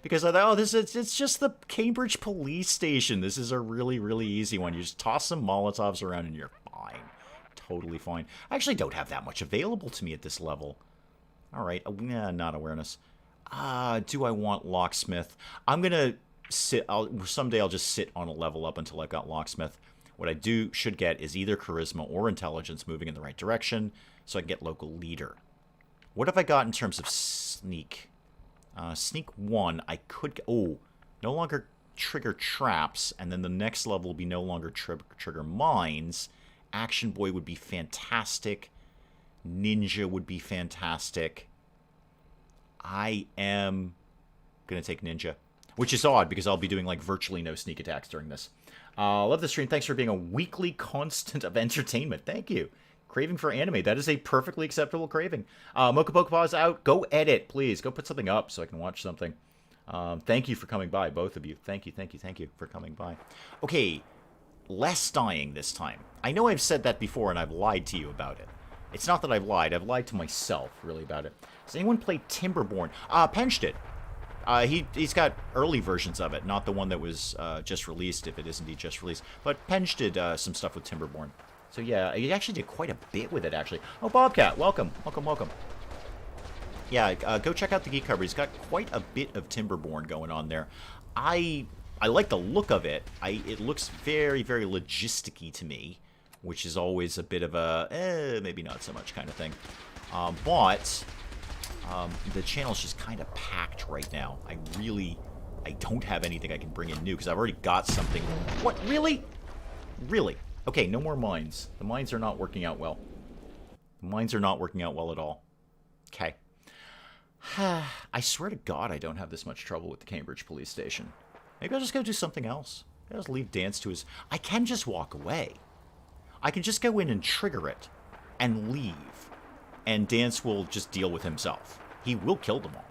[SPEAKER 1] Because I thought, oh, it's just the Cambridge police station. This is a really, really easy one. You just toss some Molotovs around and you're fine. Totally fine. I actually don't have that much available to me at this level. All right. Not awareness. Do I want Locksmith? I'm going to sit. Someday I'll just sit on a level up until I've got Locksmith. What I should get is either Charisma or Intelligence moving in the right direction so I can get Local Leader. What have I got in terms of Sneak? Sneak 1, I could... Oh, no longer trigger traps, and then the next level will be no longer trigger mines. Action Boy would be fantastic. Ninja would be fantastic. I am going to take Ninja, which is odd because I'll be doing like virtually no sneak attacks during this. Love the stream. Thanks for being a weekly constant of entertainment. Thank you. Craving for anime. That is a perfectly acceptable craving. Mocha Pokepaw's out. Go edit, please. Go put something up so I can watch something. Thank you for coming by, both of you. Thank you for coming by. Okay, less dying this time. I know I've said that before and I've lied to you about it. It's not that I've lied to myself, really, about it. Does anyone play Timberborn? Pench did. He's got early versions of it, not the one that was just released, if it is indeed just released. But Pench did some stuff with Timberborn. So yeah, he actually did quite a bit with it, actually. Oh, Bobcat, welcome. Yeah, go check out the Geek cover. He's got quite a bit of Timberborn going on there. I like the look of it. It looks very, very logisticy to me, which is always a bit of a, maybe not so much kind of thing. But the channel's just kind of packed right now. I don't have anything I can bring in new, because I've already got something. What, really? Really? Okay, no more mines. The mines are not working out well. The mines are not working out well at all. Okay. I swear to God I don't have this much trouble with the Cambridge police station. Maybe I'll just go do something else. Maybe I'll just leave Dance to his... I can just walk away. I can just go in and trigger it and leave. And Dance will just deal with himself. He will kill them all.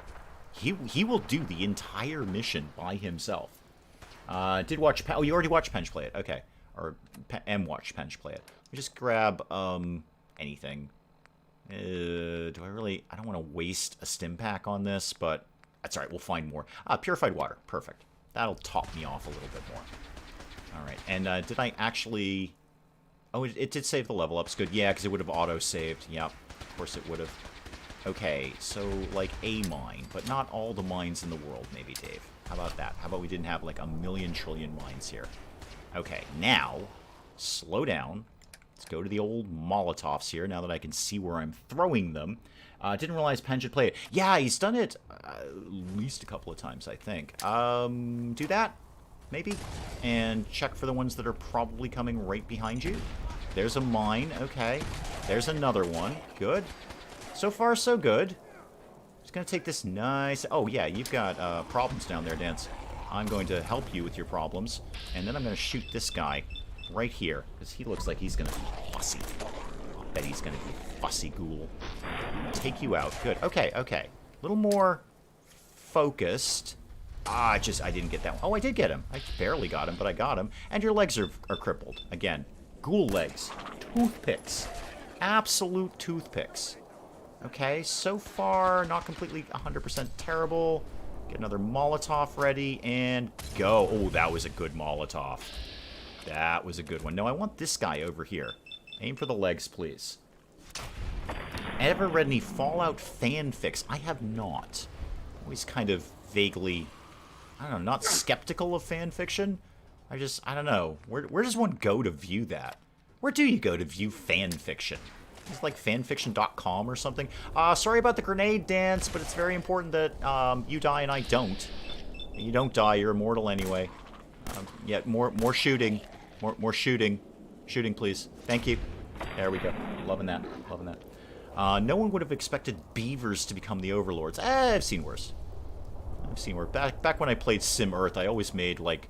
[SPEAKER 1] He will do the entire mission by himself. Did watch... Oh, you already watched Pench play it. Okay. Or watch Pench play it. Let me just grab anything. Do I really... I don't want to waste a stim pack on this, but that's all right. We'll find more. Purified water. Perfect. That'll top me off a little bit more. All right. And did I actually... Oh, it did save the level ups. Good. Yeah, because it would have auto-saved. Yep. Of course it would have. Okay. So, like, a mine, but not all the mines in the world, maybe, Dave. How about that? How about we didn't have, like, a million trillion mines here? Okay, now, slow down. Let's go to the old Molotovs here, now that I can see where I'm throwing them. Didn't realize Pench had played it. Yeah, he's done it at least a couple of times, I think. Do that, maybe? And check for the ones that are probably coming right behind you. There's a mine, okay. There's another one, good. So far, so good. Just gonna take this nice... Oh, yeah, you've got problems down there, Dance. I'm going to help you with your problems, and then I'm going to shoot this guy right here, because he looks like he's going to be fussy. I'll bet he's going to be fussy ghoul. Take you out. Good. Okay, okay. A little more focused. I didn't get that one. Oh, I did get him. I barely got him, but I got him. And your legs are crippled. Again, ghoul legs. Toothpicks. Absolute toothpicks. Okay, so far, not completely 100% terrible. Get another Molotov ready, and go. Oh, that was a good Molotov. That was a good one. No, I want this guy over here. Aim for the legs, please. Ever read any Fallout fanfics? I have not. Always kind of vaguely, I don't know, not skeptical of fanfiction. I don't know. Where does one go to view that? Where do you go to view fanfiction? It's like fanfiction.com or something. Sorry about the grenade, Dance, but it's very important that you die and I don't. You don't die, you're immortal anyway. Yeah, more shooting. More shooting. Shooting, please. Thank you. There we go. Loving that. Loving that. No one would have expected beavers to become the overlords. I've seen worse. I've seen worse. Back when I played Sim Earth, I always made, like,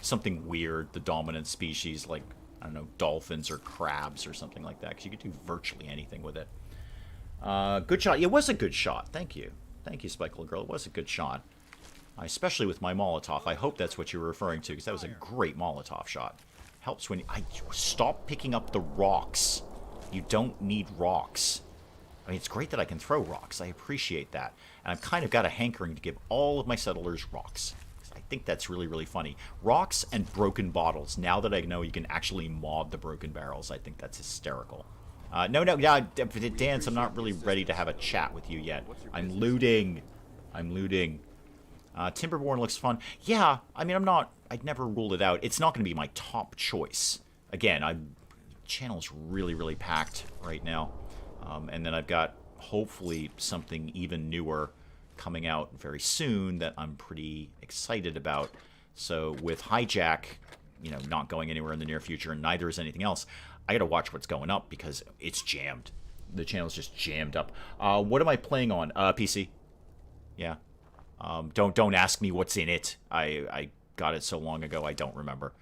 [SPEAKER 1] something weird, the dominant species, like, I don't know, dolphins or crabs or something like that, because you could do virtually anything with it. Good shot. It was a good shot. Thank you. Thank you, Spike Little Girl. It was a good shot. Especially with my Molotov. I hope that's what you were referring to, because that was a great Molotov shot. Helps when I stop picking up the rocks. You don't need rocks. I mean, it's great that I can throw rocks. I appreciate that. And I've kind of got a hankering to give all of my settlers rocks. I think that's really, really funny. Rocks and broken bottles. Now that I know you can actually mod the broken barrels, I think that's hysterical. No, Dance, I'm not really ready to have a chat with you yet. I'm looting. Timberborn looks fun. Yeah, I mean, I'd never ruled it out. It's not going to be my top choice. Again, channel's really, really packed right now. And then I've got, hopefully, something even newer coming out very soon that I'm pretty excited about. So with Hijack, you know, not going anywhere in the near future, and neither is anything else, I gotta watch what's going up because it's jammed. The channel's just jammed up. What am I playing on? PC. Yeah. Don't ask me what's in it. I got it so long ago I don't remember.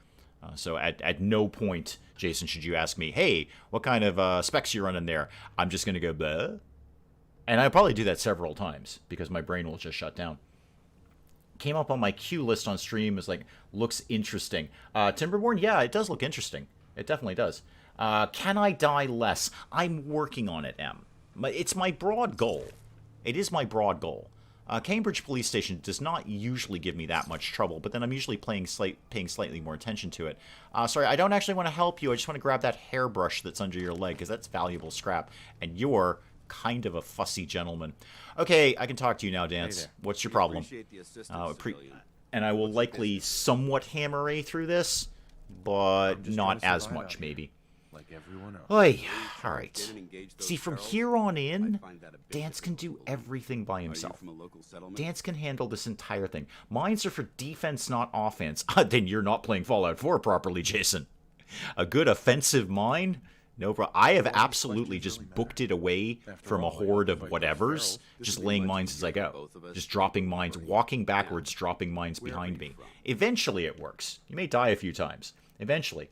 [SPEAKER 1] So at no point, Jason, should you ask me, hey, what kind of specs you running there? I'm just going to go, bleh. And I probably do that several times because my brain will just shut down. Came up on my queue list on stream as like, looks interesting. Timberborn, yeah, it does look interesting. It definitely does. Can I die less? I'm working on it, M. It's my broad goal. It is my broad goal. Cambridge Police Station does not usually give me that much trouble, but then I'm usually paying slightly more attention to it. Sorry, I don't actually want to help you. I just want to grab that hairbrush that's under your leg, because that's valuable scrap, and you're kind of a fussy gentleman. Okay, I can talk to you now, Dance. Hey, what's your problem? And I will likely somewhat hammer A through this, but not as much, maybe. Like everyone else. Oy, all right. See, from here on in, Dance can do everything by himself. Dance can handle this entire thing. Mines are for defense, not offense. Then you're not playing Fallout 4 properly, Jason. A good offensive mine? No problem. I have absolutely just booked it away from a horde of whatevers, just laying mines as I go. Just dropping mines, walking backwards, dropping mines behind me. Eventually it works. You may die a few times. Eventually.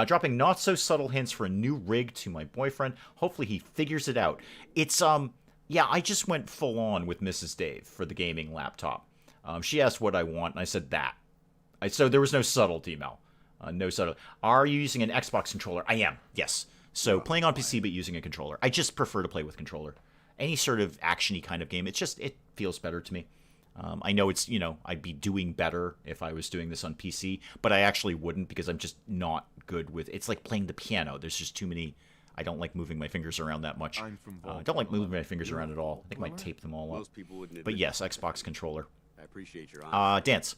[SPEAKER 1] Dropping not-so-subtle hints for a new rig to my boyfriend. Hopefully he figures it out. It's, yeah, I just went full-on with Mrs. Dave for the gaming laptop. She asked what I want, and I said that. So there was no subtlety, Mel. No subtlety. Are you using an Xbox controller? I am, yes. So playing on PC but using a controller. I just prefer to play with controller. Any sort of action-y kind of game, it feels better to me. I know it's, you know, I'd be doing better if I was doing this on PC, but I actually wouldn't because I'm just not good with, it's like playing the piano. There's just too many, I don't like moving my fingers around that much. I don't like moving my fingers around at all. I think I might tape them all up. But yes, Xbox controller. I appreciate your Dance,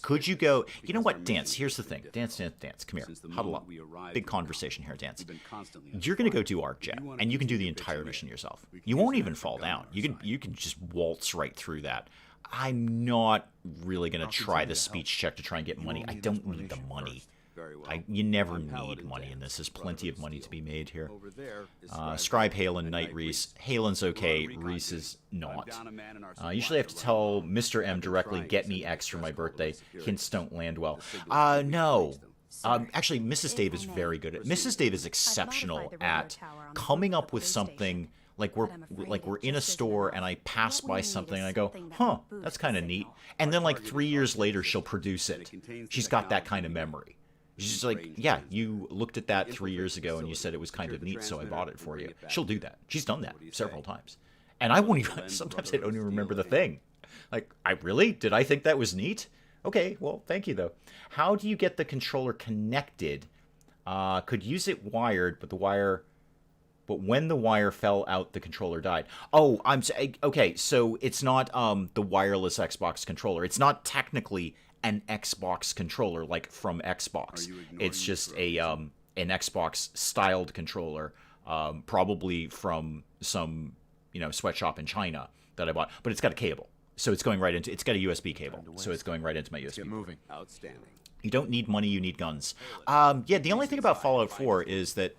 [SPEAKER 1] could you go, you know what, Dance, here's the thing. Dance, come here, huddle up. Big conversation here, Dance. You're going to go do ArcJet, and you can do the entire mission yourself. You won't even fall down. You can just waltz right through that. I'm not really going to try the speech check to try and get money. I don't need the money. You never need money in this. There's plenty of money to be made here. Scribe Halen, Knight Reese. Halen's okay, Reese is not. Usually I have to tell Mr. M directly, get me X for my birthday. Hints don't land well. No. Actually, Mrs. Dave is very good at it. Mrs. Dave is exceptional at coming up with something. Like we're in a store and I pass by something and I go, huh, that's kind of neat. And then like 3 years later, she'll produce it. She's got that kind of memory. She's just like, yeah, you looked at that 3 years ago and you said it was kind of neat, so I bought it for you. She'll do that. She's done that several times. And I won't even, sometimes I don't even remember the thing. Like, did I think that was neat? Okay, well, thank you though. How do you get the controller connected? Could use it wired, but when the wire fell out, the controller died. Oh, okay, so it's not the wireless Xbox controller. It's not technically an Xbox controller like from Xbox. It's just an Xbox-styled controller, probably from some, sweatshop in China that I bought. But it's got a cable, so it's going right into. It's got a USB cable, so it's going right into my USB. Get moving. Outstanding. You don't need money, you need guns. Yeah, the only thing about Fallout 4 is that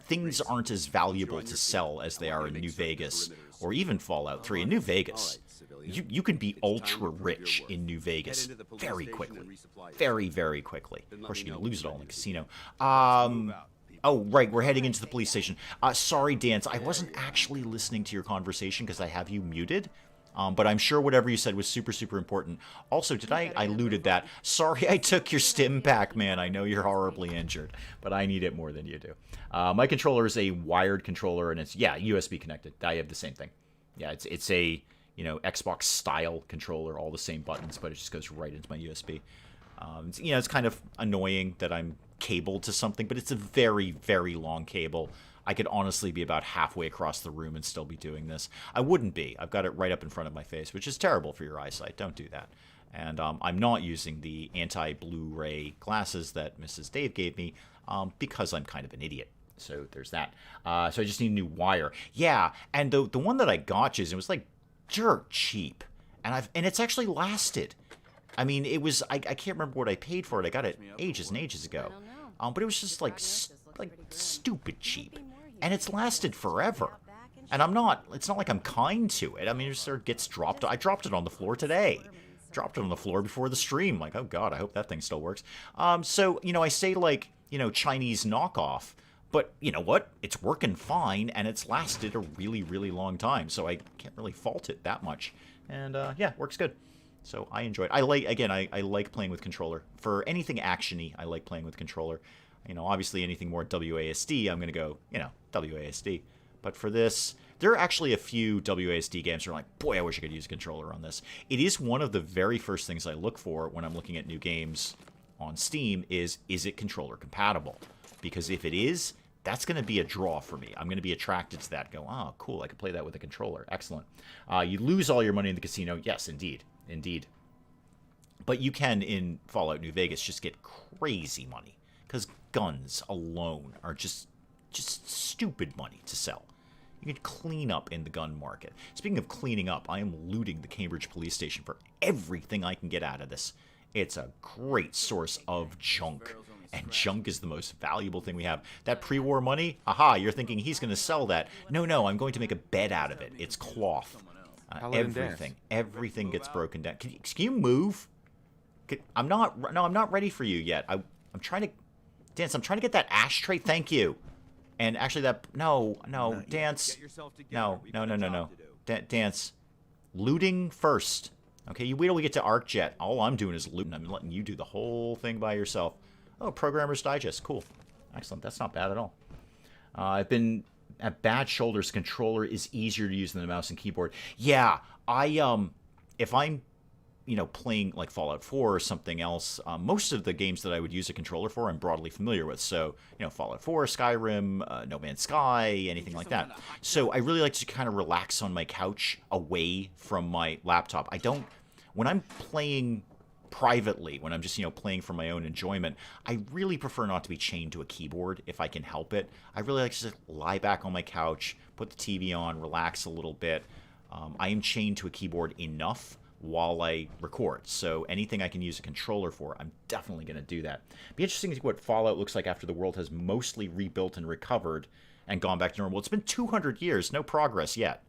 [SPEAKER 1] things aren't as valuable to sell as they are in New Vegas, or even Fallout 3. In New Vegas, you can be ultra-rich in New Vegas very quickly. Very, very quickly. Of course, you're going to lose it all in the casino. Oh, right, we're heading into the police station. Sorry, Dance, I wasn't actually listening to your conversation because I have you muted. But I'm sure whatever you said was super, super important. Also, I looted that. Sorry I took your stim pack, man. I know you're horribly injured, but I need it more than you do. My controller is a wired controller, and it's, yeah, USB connected. I have the same thing. Yeah, it's a, Xbox style controller, all the same buttons, but it just goes right into my USB. It's kind of annoying that I'm cabled to something, but it's a very, very long cable. I could honestly be about halfway across the room and still be doing this. I wouldn't be. I've got it right up in front of my face, which is terrible for your eyesight. Don't do that. And I'm not using the anti-Blu-ray glasses that Mrs. Dave gave me because I'm kind of an idiot. So there's that. So I just need a new wire. Yeah, and the one that I got, it was like dirt cheap. And it's actually lasted. I mean, it was, I can't remember what I paid for it. I got it ages and ages ago. But it was just like stupid cheap. And it's lasted forever. And it's not like I'm kind to it. I mean, it just gets dropped. I dropped it on the floor today. Dropped it on the floor before the stream. Like, oh God, I hope that thing still works. So, I say like, Chinese knockoff. But you know what? It's working fine, and it's lasted a really, really long time. So I can't really fault it that much. And yeah, works good. So I enjoy it. I like playing with controller. For anything action-y, I like playing with controller. Obviously anything more WASD, I'm going to go, WASD. But for this, there are actually a few WASD games where I'm like, boy, I wish I could use a controller on this. It is one of the very first things I look for when I'm looking at new games on Steam is it controller compatible? Because if it is, that's going to be a draw for me. I'm going to be attracted to that. Go, oh, cool, I can play that with a controller. Excellent. You lose all your money in the casino. Yes, indeed. Indeed. But you can, in Fallout New Vegas, just get crazy money. Because guns alone are just stupid money to sell. You can clean up in the gun market. Speaking of cleaning up, I am looting the Cambridge police station for everything I can get out of this. It's a great source of junk. And junk is the most valuable thing we have. That pre-war money, aha, you're thinking he's going to sell that. No, I'm going to make a bed out of it. It's cloth. Everything gets broken down. Can you move? I'm not ready for you yet. I'm trying to dance. I'm trying to get that ashtray. Thank you. And actually, no, dance. No. Dance. Looting first. Okay, you wait till we get to ArcJet. All I'm doing is looting. I'm letting you do the whole thing by yourself. Oh, Programmer's Digest. Cool. Excellent. That's not bad at all. I've been at bad shoulders. Controller is easier to use than the mouse and keyboard. Yeah, if I'm playing like Fallout 4 or something else, most of the games that I would use a controller for, I'm broadly familiar with. So, Fallout 4, Skyrim, No Man's Sky, anything like that. So I really like to kind of relax on my couch away from my laptop. When I'm playing privately, when I'm just, playing for my own enjoyment, I really prefer not to be chained to a keyboard if I can help it. I really like to just lie back on my couch, put the TV on, relax a little bit. I am chained to a keyboard enough while I record, so anything I can use a controller for, I'm definitely going to do that. Be interesting to see what Fallout looks like after the world has mostly rebuilt and recovered and gone back to normal. It's been 200 years, no progress yet.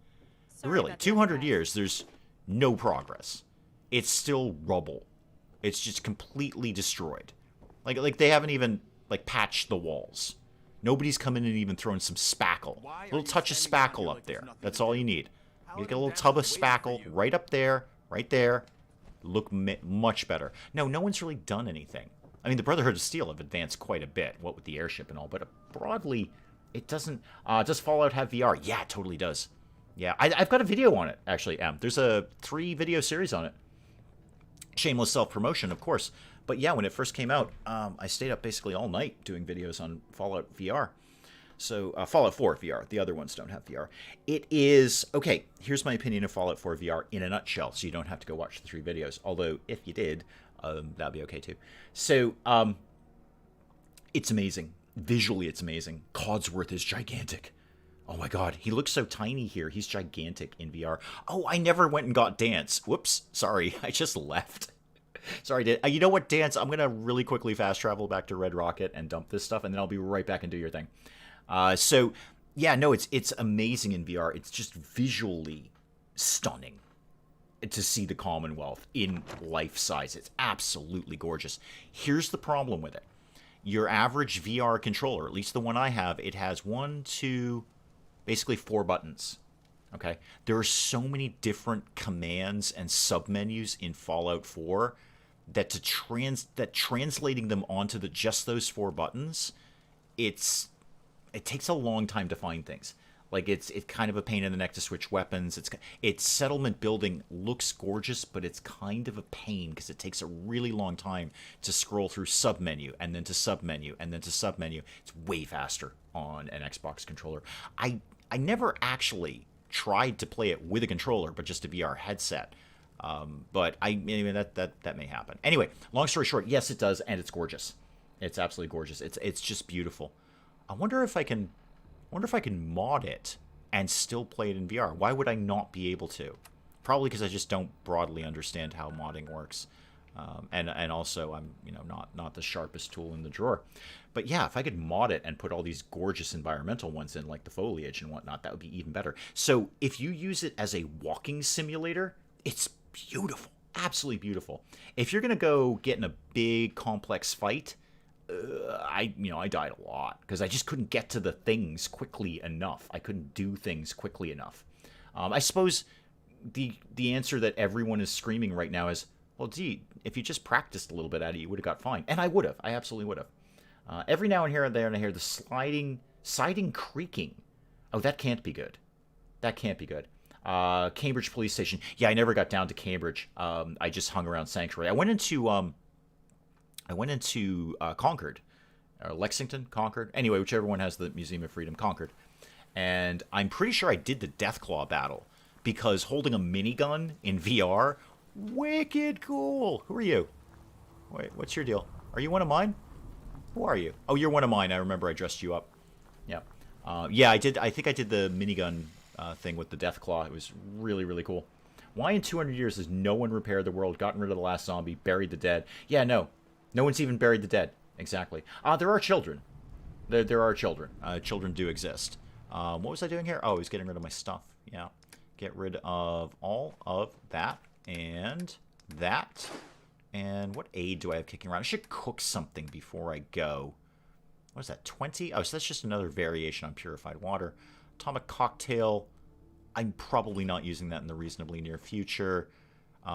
[SPEAKER 1] Really, 200 years, there's no progress. It's still rubble. It's just completely destroyed. Like they haven't even patched the walls. Nobody's come in and even thrown some spackle. A little touch of spackle up there. That's all you need. You get a little tub of spackle right up there. Right there, look much better. No one's really done anything. I mean, the Brotherhood of Steel have advanced quite a bit, what with the airship and all, but broadly, it doesn't. Does Fallout have VR? Yeah, it totally does. Yeah, I've got a video on it, actually, There's a 3-video series on it. Shameless self-promotion, of course. But yeah, when it first came out, I stayed up basically all night doing videos on Fallout VR. So, Fallout 4 VR. The other ones don't have VR. It is... Okay, here's my opinion of Fallout 4 VR in a nutshell, so you don't have to go watch the 3 videos. Although, if you did, that'd be okay too. So, it's amazing. Visually, it's amazing. Codsworth is gigantic. Oh my god, he looks so tiny here. He's gigantic in VR. Oh, I never went and got Dance. Whoops, sorry, I just left. Sorry, you know what, Dance? I'm going to really quickly fast travel back to Red Rocket and dump this stuff, and then I'll be right back and do your thing. So, yeah, no, it's amazing in VR. It's just visually stunning to see the Commonwealth in life size. It's absolutely gorgeous. Here's the problem with it. Your average VR controller, at least the one I have, it has 1, 2, basically 4 buttons. Okay, there are so many different commands and submenus in Fallout 4 that translating them onto just those 4 buttons, it takes a long time to find things. Like it's kind of a pain in the neck to switch weapons. Its settlement building looks gorgeous, but it's kind of a pain because it takes a really long time to scroll through submenu and then to submenu and then to submenu. It's way faster on an Xbox controller. I never actually tried to play it with a controller, but just a VR headset. But anyway, that may happen. Anyway, long story short, yes, it does, and it's gorgeous. It's absolutely gorgeous. It's just beautiful. I wonder if I can mod it and still play it in VR. Why would I not be able to? Probably because I just don't broadly understand how modding works. And also I'm not the sharpest tool in the drawer. But yeah, if I could mod it and put all these gorgeous environmental ones in, like the foliage and whatnot, that would be even better. So if you use it as a walking simulator, it's beautiful, absolutely beautiful. If you're gonna go get in a big complex fight, I died a lot because I just couldn't get to the things quickly enough. I couldn't do things quickly enough. I suppose the answer that everyone is screaming right now is, well, gee, if you just practiced a little bit at it, you would have got fine. And I would have. I absolutely would have. Every now and here and there, and I hear the siding creaking. Oh, that can't be good. That can't be good. Cambridge Police Station. Yeah, I never got down to Cambridge. I just hung around Sanctuary. I went into Concord, or Lexington, Concord. Anyway, whichever one has the Museum of Freedom, Concord. And I'm pretty sure I did the Deathclaw battle because holding a minigun in VR, wicked cool. Who are you? Wait, what's your deal? Are you one of mine? Who are you? Oh, you're one of mine. I remember I dressed you up. Yeah. Yeah, I did. I think I did the minigun thing with the Deathclaw. It was really, really cool. Why in 200 years has no one repaired the world, gotten rid of the last zombie, buried the dead? Yeah, no. No one's even buried the dead. Exactly. There are children. There are children. Children do exist. What was I doing here? Oh, I was getting rid of my stuff. Yeah. Get rid of all of that and that. And what aid do I have kicking around? I should cook something before I go. What is that, 20? Oh, so that's just another variation on purified water. Atomic cocktail. I'm probably not using that in the reasonably near future.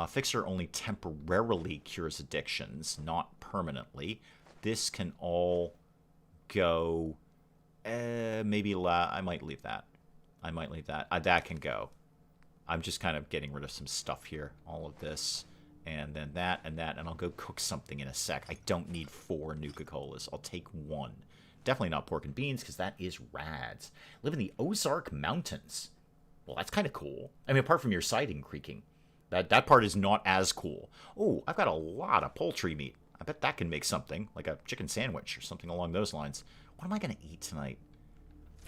[SPEAKER 1] Fixer only temporarily cures addictions, not permanently. This can all go. Maybe I might leave that. I might leave that. That can go. I'm just kind of getting rid of some stuff here. All of this. And then that, and I'll go cook something in a sec. I don't need 4 Nuka-Colas. I'll take 1. Definitely not pork and beans, because that is rads. Live in the Ozark Mountains. Well, that's kind of cool. I mean, apart from your siding creaking. That part is not as cool. Oh, I've got a lot of poultry meat. I bet that can make something, like a chicken sandwich or something along those lines. What am I going to eat tonight?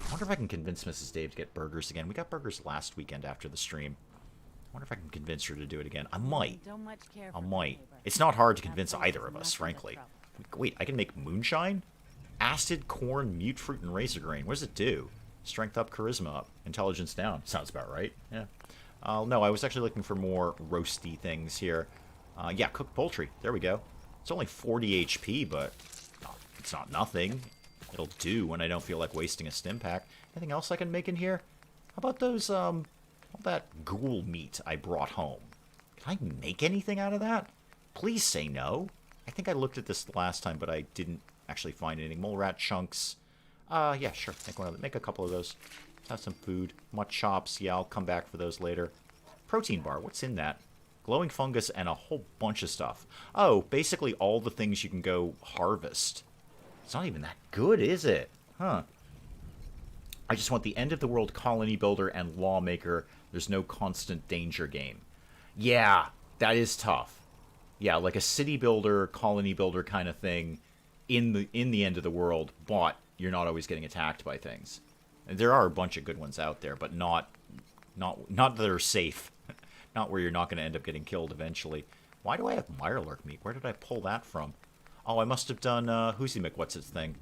[SPEAKER 1] I wonder if I can convince Mrs. Dave to get burgers again. We got burgers last weekend after the stream. I wonder if I can convince her to do it again. I might. I might. It's not hard to convince either of us, frankly. Wait, I can make moonshine? Acid, corn, mute fruit, and razor grain. What does it do? Strength up, charisma up, intelligence down. Sounds about right. Yeah. No, I was actually looking for more roasty things here. Yeah, cooked poultry. There we go. It's only 40 HP, but it's not nothing. It'll do when I don't feel like wasting a stim pack. Anything else I can make in here? How about those, all that ghoul meat I brought home? Can I make anything out of that? Please say no. I think I looked at this last time, but I didn't actually find any. Mole rat chunks. Yeah, sure. Make a couple of those. Let's have some food. Mutt chops. Yeah, I'll come back for those later. Protein bar. What's in that? Glowing fungus and a whole bunch of stuff. Oh, basically all the things you can go harvest. It's not even that good, is it? Huh. I just want the end-of-the-world colony builder and lawmaker. There's no constant danger game. Yeah, that is tough. Yeah, like a city builder, colony builder kind of thing in the end of the world, but you're not always getting attacked by things. And there are a bunch of good ones out there, but not that are safe. Not where you're not going to end up getting killed eventually. Why do I have Mirelurk meat? Where did I pull that from? Oh, I must have done Who's What's its thing.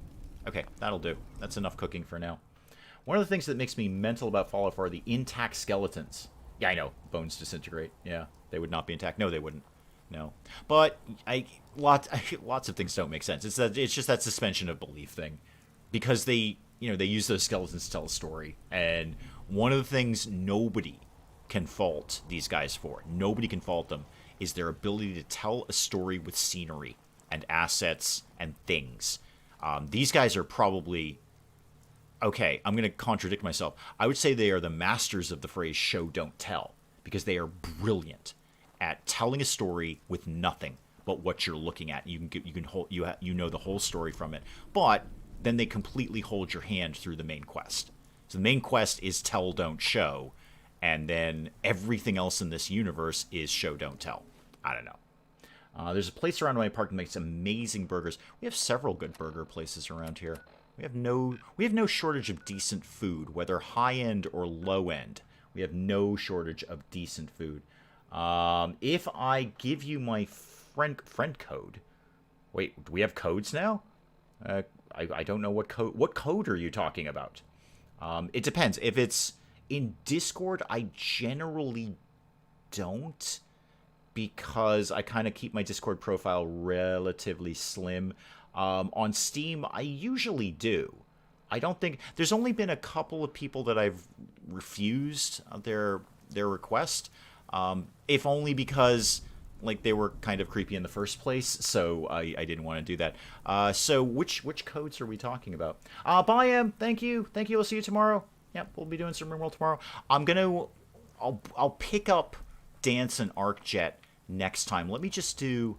[SPEAKER 1] Okay, that'll do. That's enough cooking for now. One of the things that makes me mental about Fallout 4 are the intact skeletons. Yeah, I know. Bones disintegrate. Yeah, they would not be intact. No, they wouldn't. No. But lots of things don't make sense. It's just that suspension of belief thing. Because they use those skeletons to tell a story. And one of the things nobody can fault these guys for, nobody can fault them, is their ability to tell a story with scenery and assets and things. These guys are probably... Okay, I'm going to contradict myself. I would say they are the masters of the phrase show, don't tell, because they are brilliant at telling a story with nothing but what you're looking at. You can hold, you know the whole story from it, but then they completely hold your hand through the main quest. So the main quest is tell, don't show, and then everything else in this universe is show, don't tell. I don't know. There's a place around my park that makes amazing burgers. We have several good burger places around here. We have no shortage of decent food, whether high-end or low-end. We have no shortage of decent food. If I give you my friend code... Wait, do we have codes now? I don't know what code... What code are you talking about? It depends. If it's in Discord, I generally don't, because I kind of keep my Discord profile relatively slim. On Steam, I usually do. I don't think... There's only been a couple of people that I've refused their request, if only because, like, they were kind of creepy in the first place, so I didn't want to do that. So which codes are we talking about? Bye, Em. Thank you. Thank you. I'll see you tomorrow. Yep, we'll be doing some RimWorld tomorrow. I'll pick up Dance and ArcJet next time. Let me just do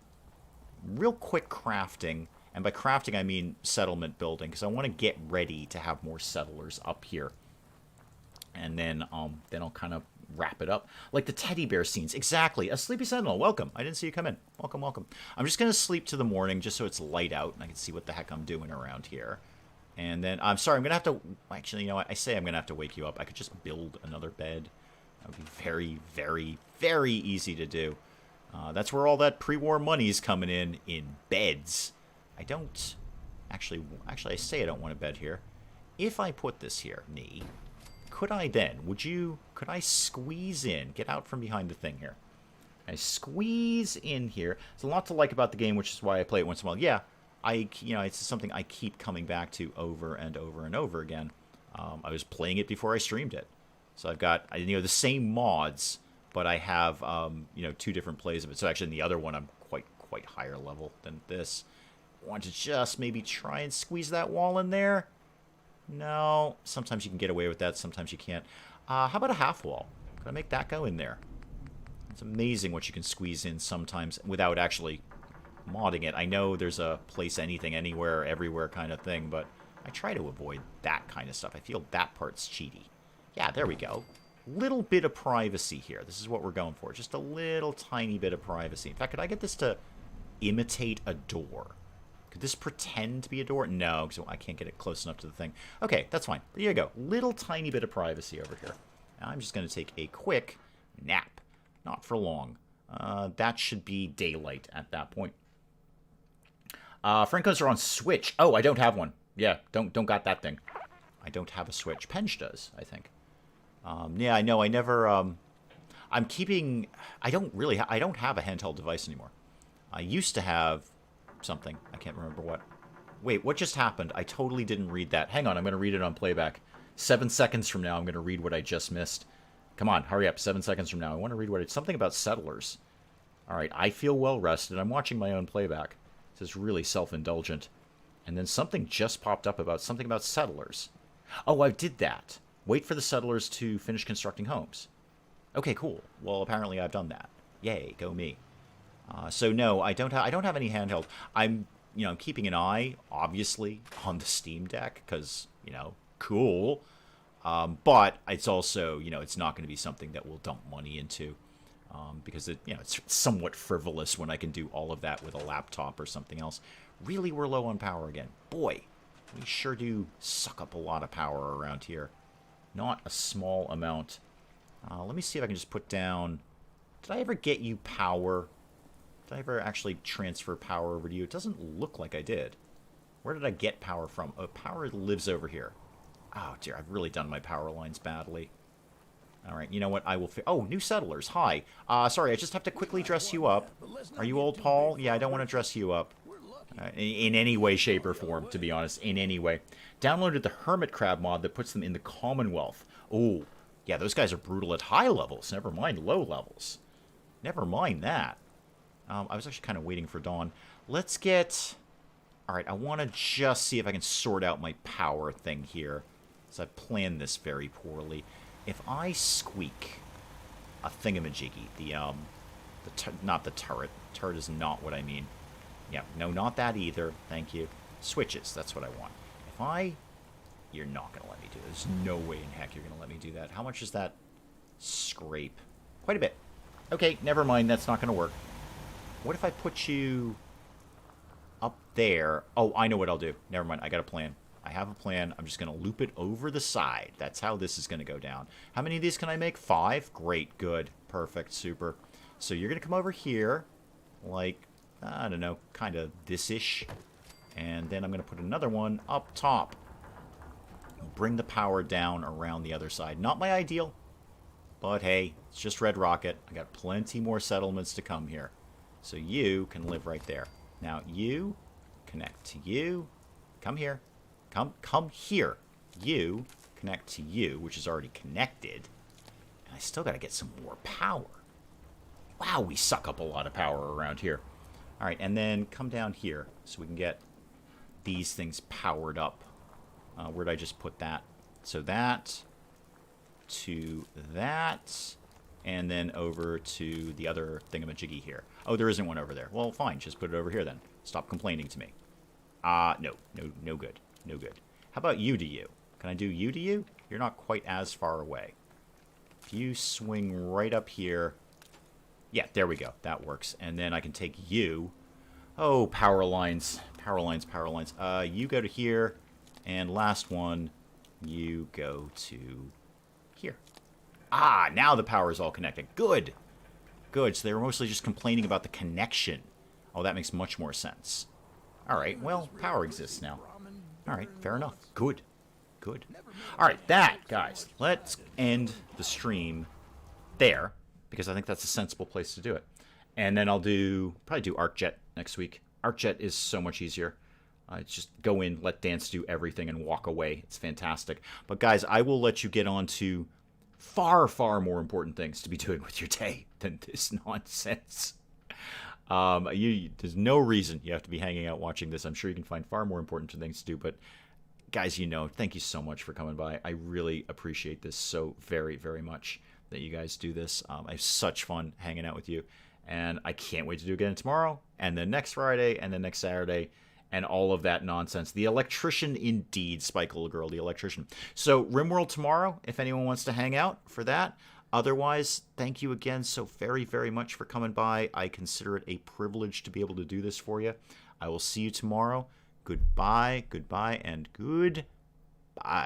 [SPEAKER 1] real quick crafting. And by crafting, I mean settlement building, because I want to get ready to have more settlers up here. And then I'll kind of wrap it up. Like the teddy bear scenes. Exactly. A sleepy sentinel. Welcome. I didn't see you come in. Welcome, welcome. I'm just going to sleep to the morning just so it's light out and I can see what the heck I'm doing around here. And then, I'm sorry, I'm going to have to... Actually, you know what? I say I'm going to have to wake you up. I could just build another bed. That would be very, very, very easy to do. That's where all that pre-war money's coming in beds. I don't... Actually, I say I don't want a bed here. If I put this here, knee, could I then... Could I squeeze in? Get out from behind the thing here. I squeeze in here. There's a lot to like about the game, which is why I play it once in a while. Yeah, it's something I keep coming back to over and over and over again. I was playing it before I streamed it. So I've got, the same mods, but I have, two different plays of it. So actually in the other one, I'm quite higher level than this. I want to just maybe try and squeeze that wall in there. No, sometimes you can get away with that, sometimes you can't. How about a half wall? Could I make that go in there? It's amazing what you can squeeze in sometimes without actually modding it. I know there's a place anything, anywhere, everywhere kind of thing, but I try to avoid that kind of stuff. I feel that part's cheaty. Yeah, there we go. Little bit of privacy here. This is what we're going for. Just a little tiny bit of privacy. In fact, could I get this to imitate a door? Could this pretend to be a door? No, because I can't get it close enough to the thing. Okay, that's fine. There you go. Little tiny bit of privacy over here. Now I'm just going to take a quick nap. Not for long. That should be daylight at that point. Friend codes are on Switch. Oh, I don't have one. Yeah, don't got that thing. I don't have a Switch. Penge does, I think. Yeah, I know. I never... I'm keeping... I don't have a handheld device anymore. I used to have something. I can't remember what. Wait, what just happened? I totally didn't read that. Hang on, I'm going to read it on playback. 7 seconds from now, I'm going to read what I just missed. Come on, hurry up. 7 seconds from now. I want to read what it's... Something about settlers. All right, I feel well rested. I'm watching my own playback. This is really self-indulgent. And then something just popped up about something about settlers. Oh, I did that. Wait for the settlers to finish constructing homes. Okay, cool. Well, apparently I've done that. Yay, go me. So no, I don't have any handheld. I'm keeping an eye, obviously, on the Steam Deck because cool. But it's also it's not going to be something that we'll dump money into because it's somewhat frivolous when I can do all of that with a laptop or something else. Really, we're low on power again. Boy, we sure do suck up a lot of power around here. Not a small amount. Let me see if I can just put down... Did I ever get you power? Did I ever actually transfer power over to you? It doesn't look like I did. Where did I get power from? Oh, power lives over here. Oh, dear. I've really done my power lines badly. All right. You know what? I will... Oh, new settlers. Hi. Sorry, I just have to quickly dress you up. Are you old Paul? Yeah, I don't want to dress you up. In any way, shape, or form, to be honest. In any way. Downloaded the Hermit Crab mod that puts them in the Commonwealth. Oh, Yeah, those guys are brutal at high levels. Never mind low levels. Never mind that. I was actually kind of waiting for dawn. Let's get... Alright, I want to just see if I can sort out my power thing here. Because I've planned this very poorly. If I squeak a thingamajiggy, not the turret. Turret is not what I mean. Yeah, no, not that either. Thank you. Switches, that's what I want. If I... You're not going to let me do it. There's no way in heck you're going to let me do that. How much is that scrape? Quite a bit. Okay, never mind. That's not going to work. What if I put you up there? Oh, I know what I'll do. Never mind. I got a plan. I have a plan. I'm just going to loop it over the side. That's how this is going to go down. How many of these can I make? 5? Great. Good. Perfect. Super. So you're going to come over here like, I don't know, kind of this-ish. And then I'm going to put another one up top. Bring the power down around the other side. Not my ideal, but hey, it's just Red Rocket. I got plenty more settlements to come here. So you can live right there. Now you connect to you. Come here. Come here. You connect to you, which is already connected. And I still got to get some more power. Wow, we suck up a lot of power around here. All right, and then come down here so we can get these things powered up. Where'd I just put that? So that to that, and then over to the other thingamajiggy here. Oh, there isn't one over there. Well, fine. Just put it over here then. Stop complaining to me. No good. No good. How about you to you? Can I do you to you? You're not quite as far away. If you swing right up here. Yeah, there we go. That works. And then I can take you. Oh, power lines. Power lines, power lines. You go to here. And last one, you go to here. Ah, now the power is all connected. Good. Good. So they were mostly just complaining about the connection. Oh, that makes much more sense. All right. Well, power exists now. All right. Fair enough. Good. Good. All right. That, guys, let's end the stream there because I think that's a sensible place to do it. And then I'll probably do ArcJet next week. ArcJet is so much easier. It's just go in, let Dance do everything, and walk away. It's fantastic. But, guys, I will let you get on to far, far more important things to be doing with your day than this nonsense. There's no reason you have to be hanging out watching this. I'm sure you can find far more important things to do. But, guys, thank you so much for coming by. I really appreciate this so very, very much that you guys do this. I have such fun hanging out with you. And I can't wait to do it again tomorrow, and then next Friday, and then next Saturday. And all of that nonsense. The electrician indeed, Spike Little Girl, the electrician. So, RimWorld tomorrow, if anyone wants to hang out for that. Otherwise, thank you again so very, very much for coming by. I consider it a privilege to be able to do this for you. I will see you tomorrow. Goodbye, goodbye, and goodbye.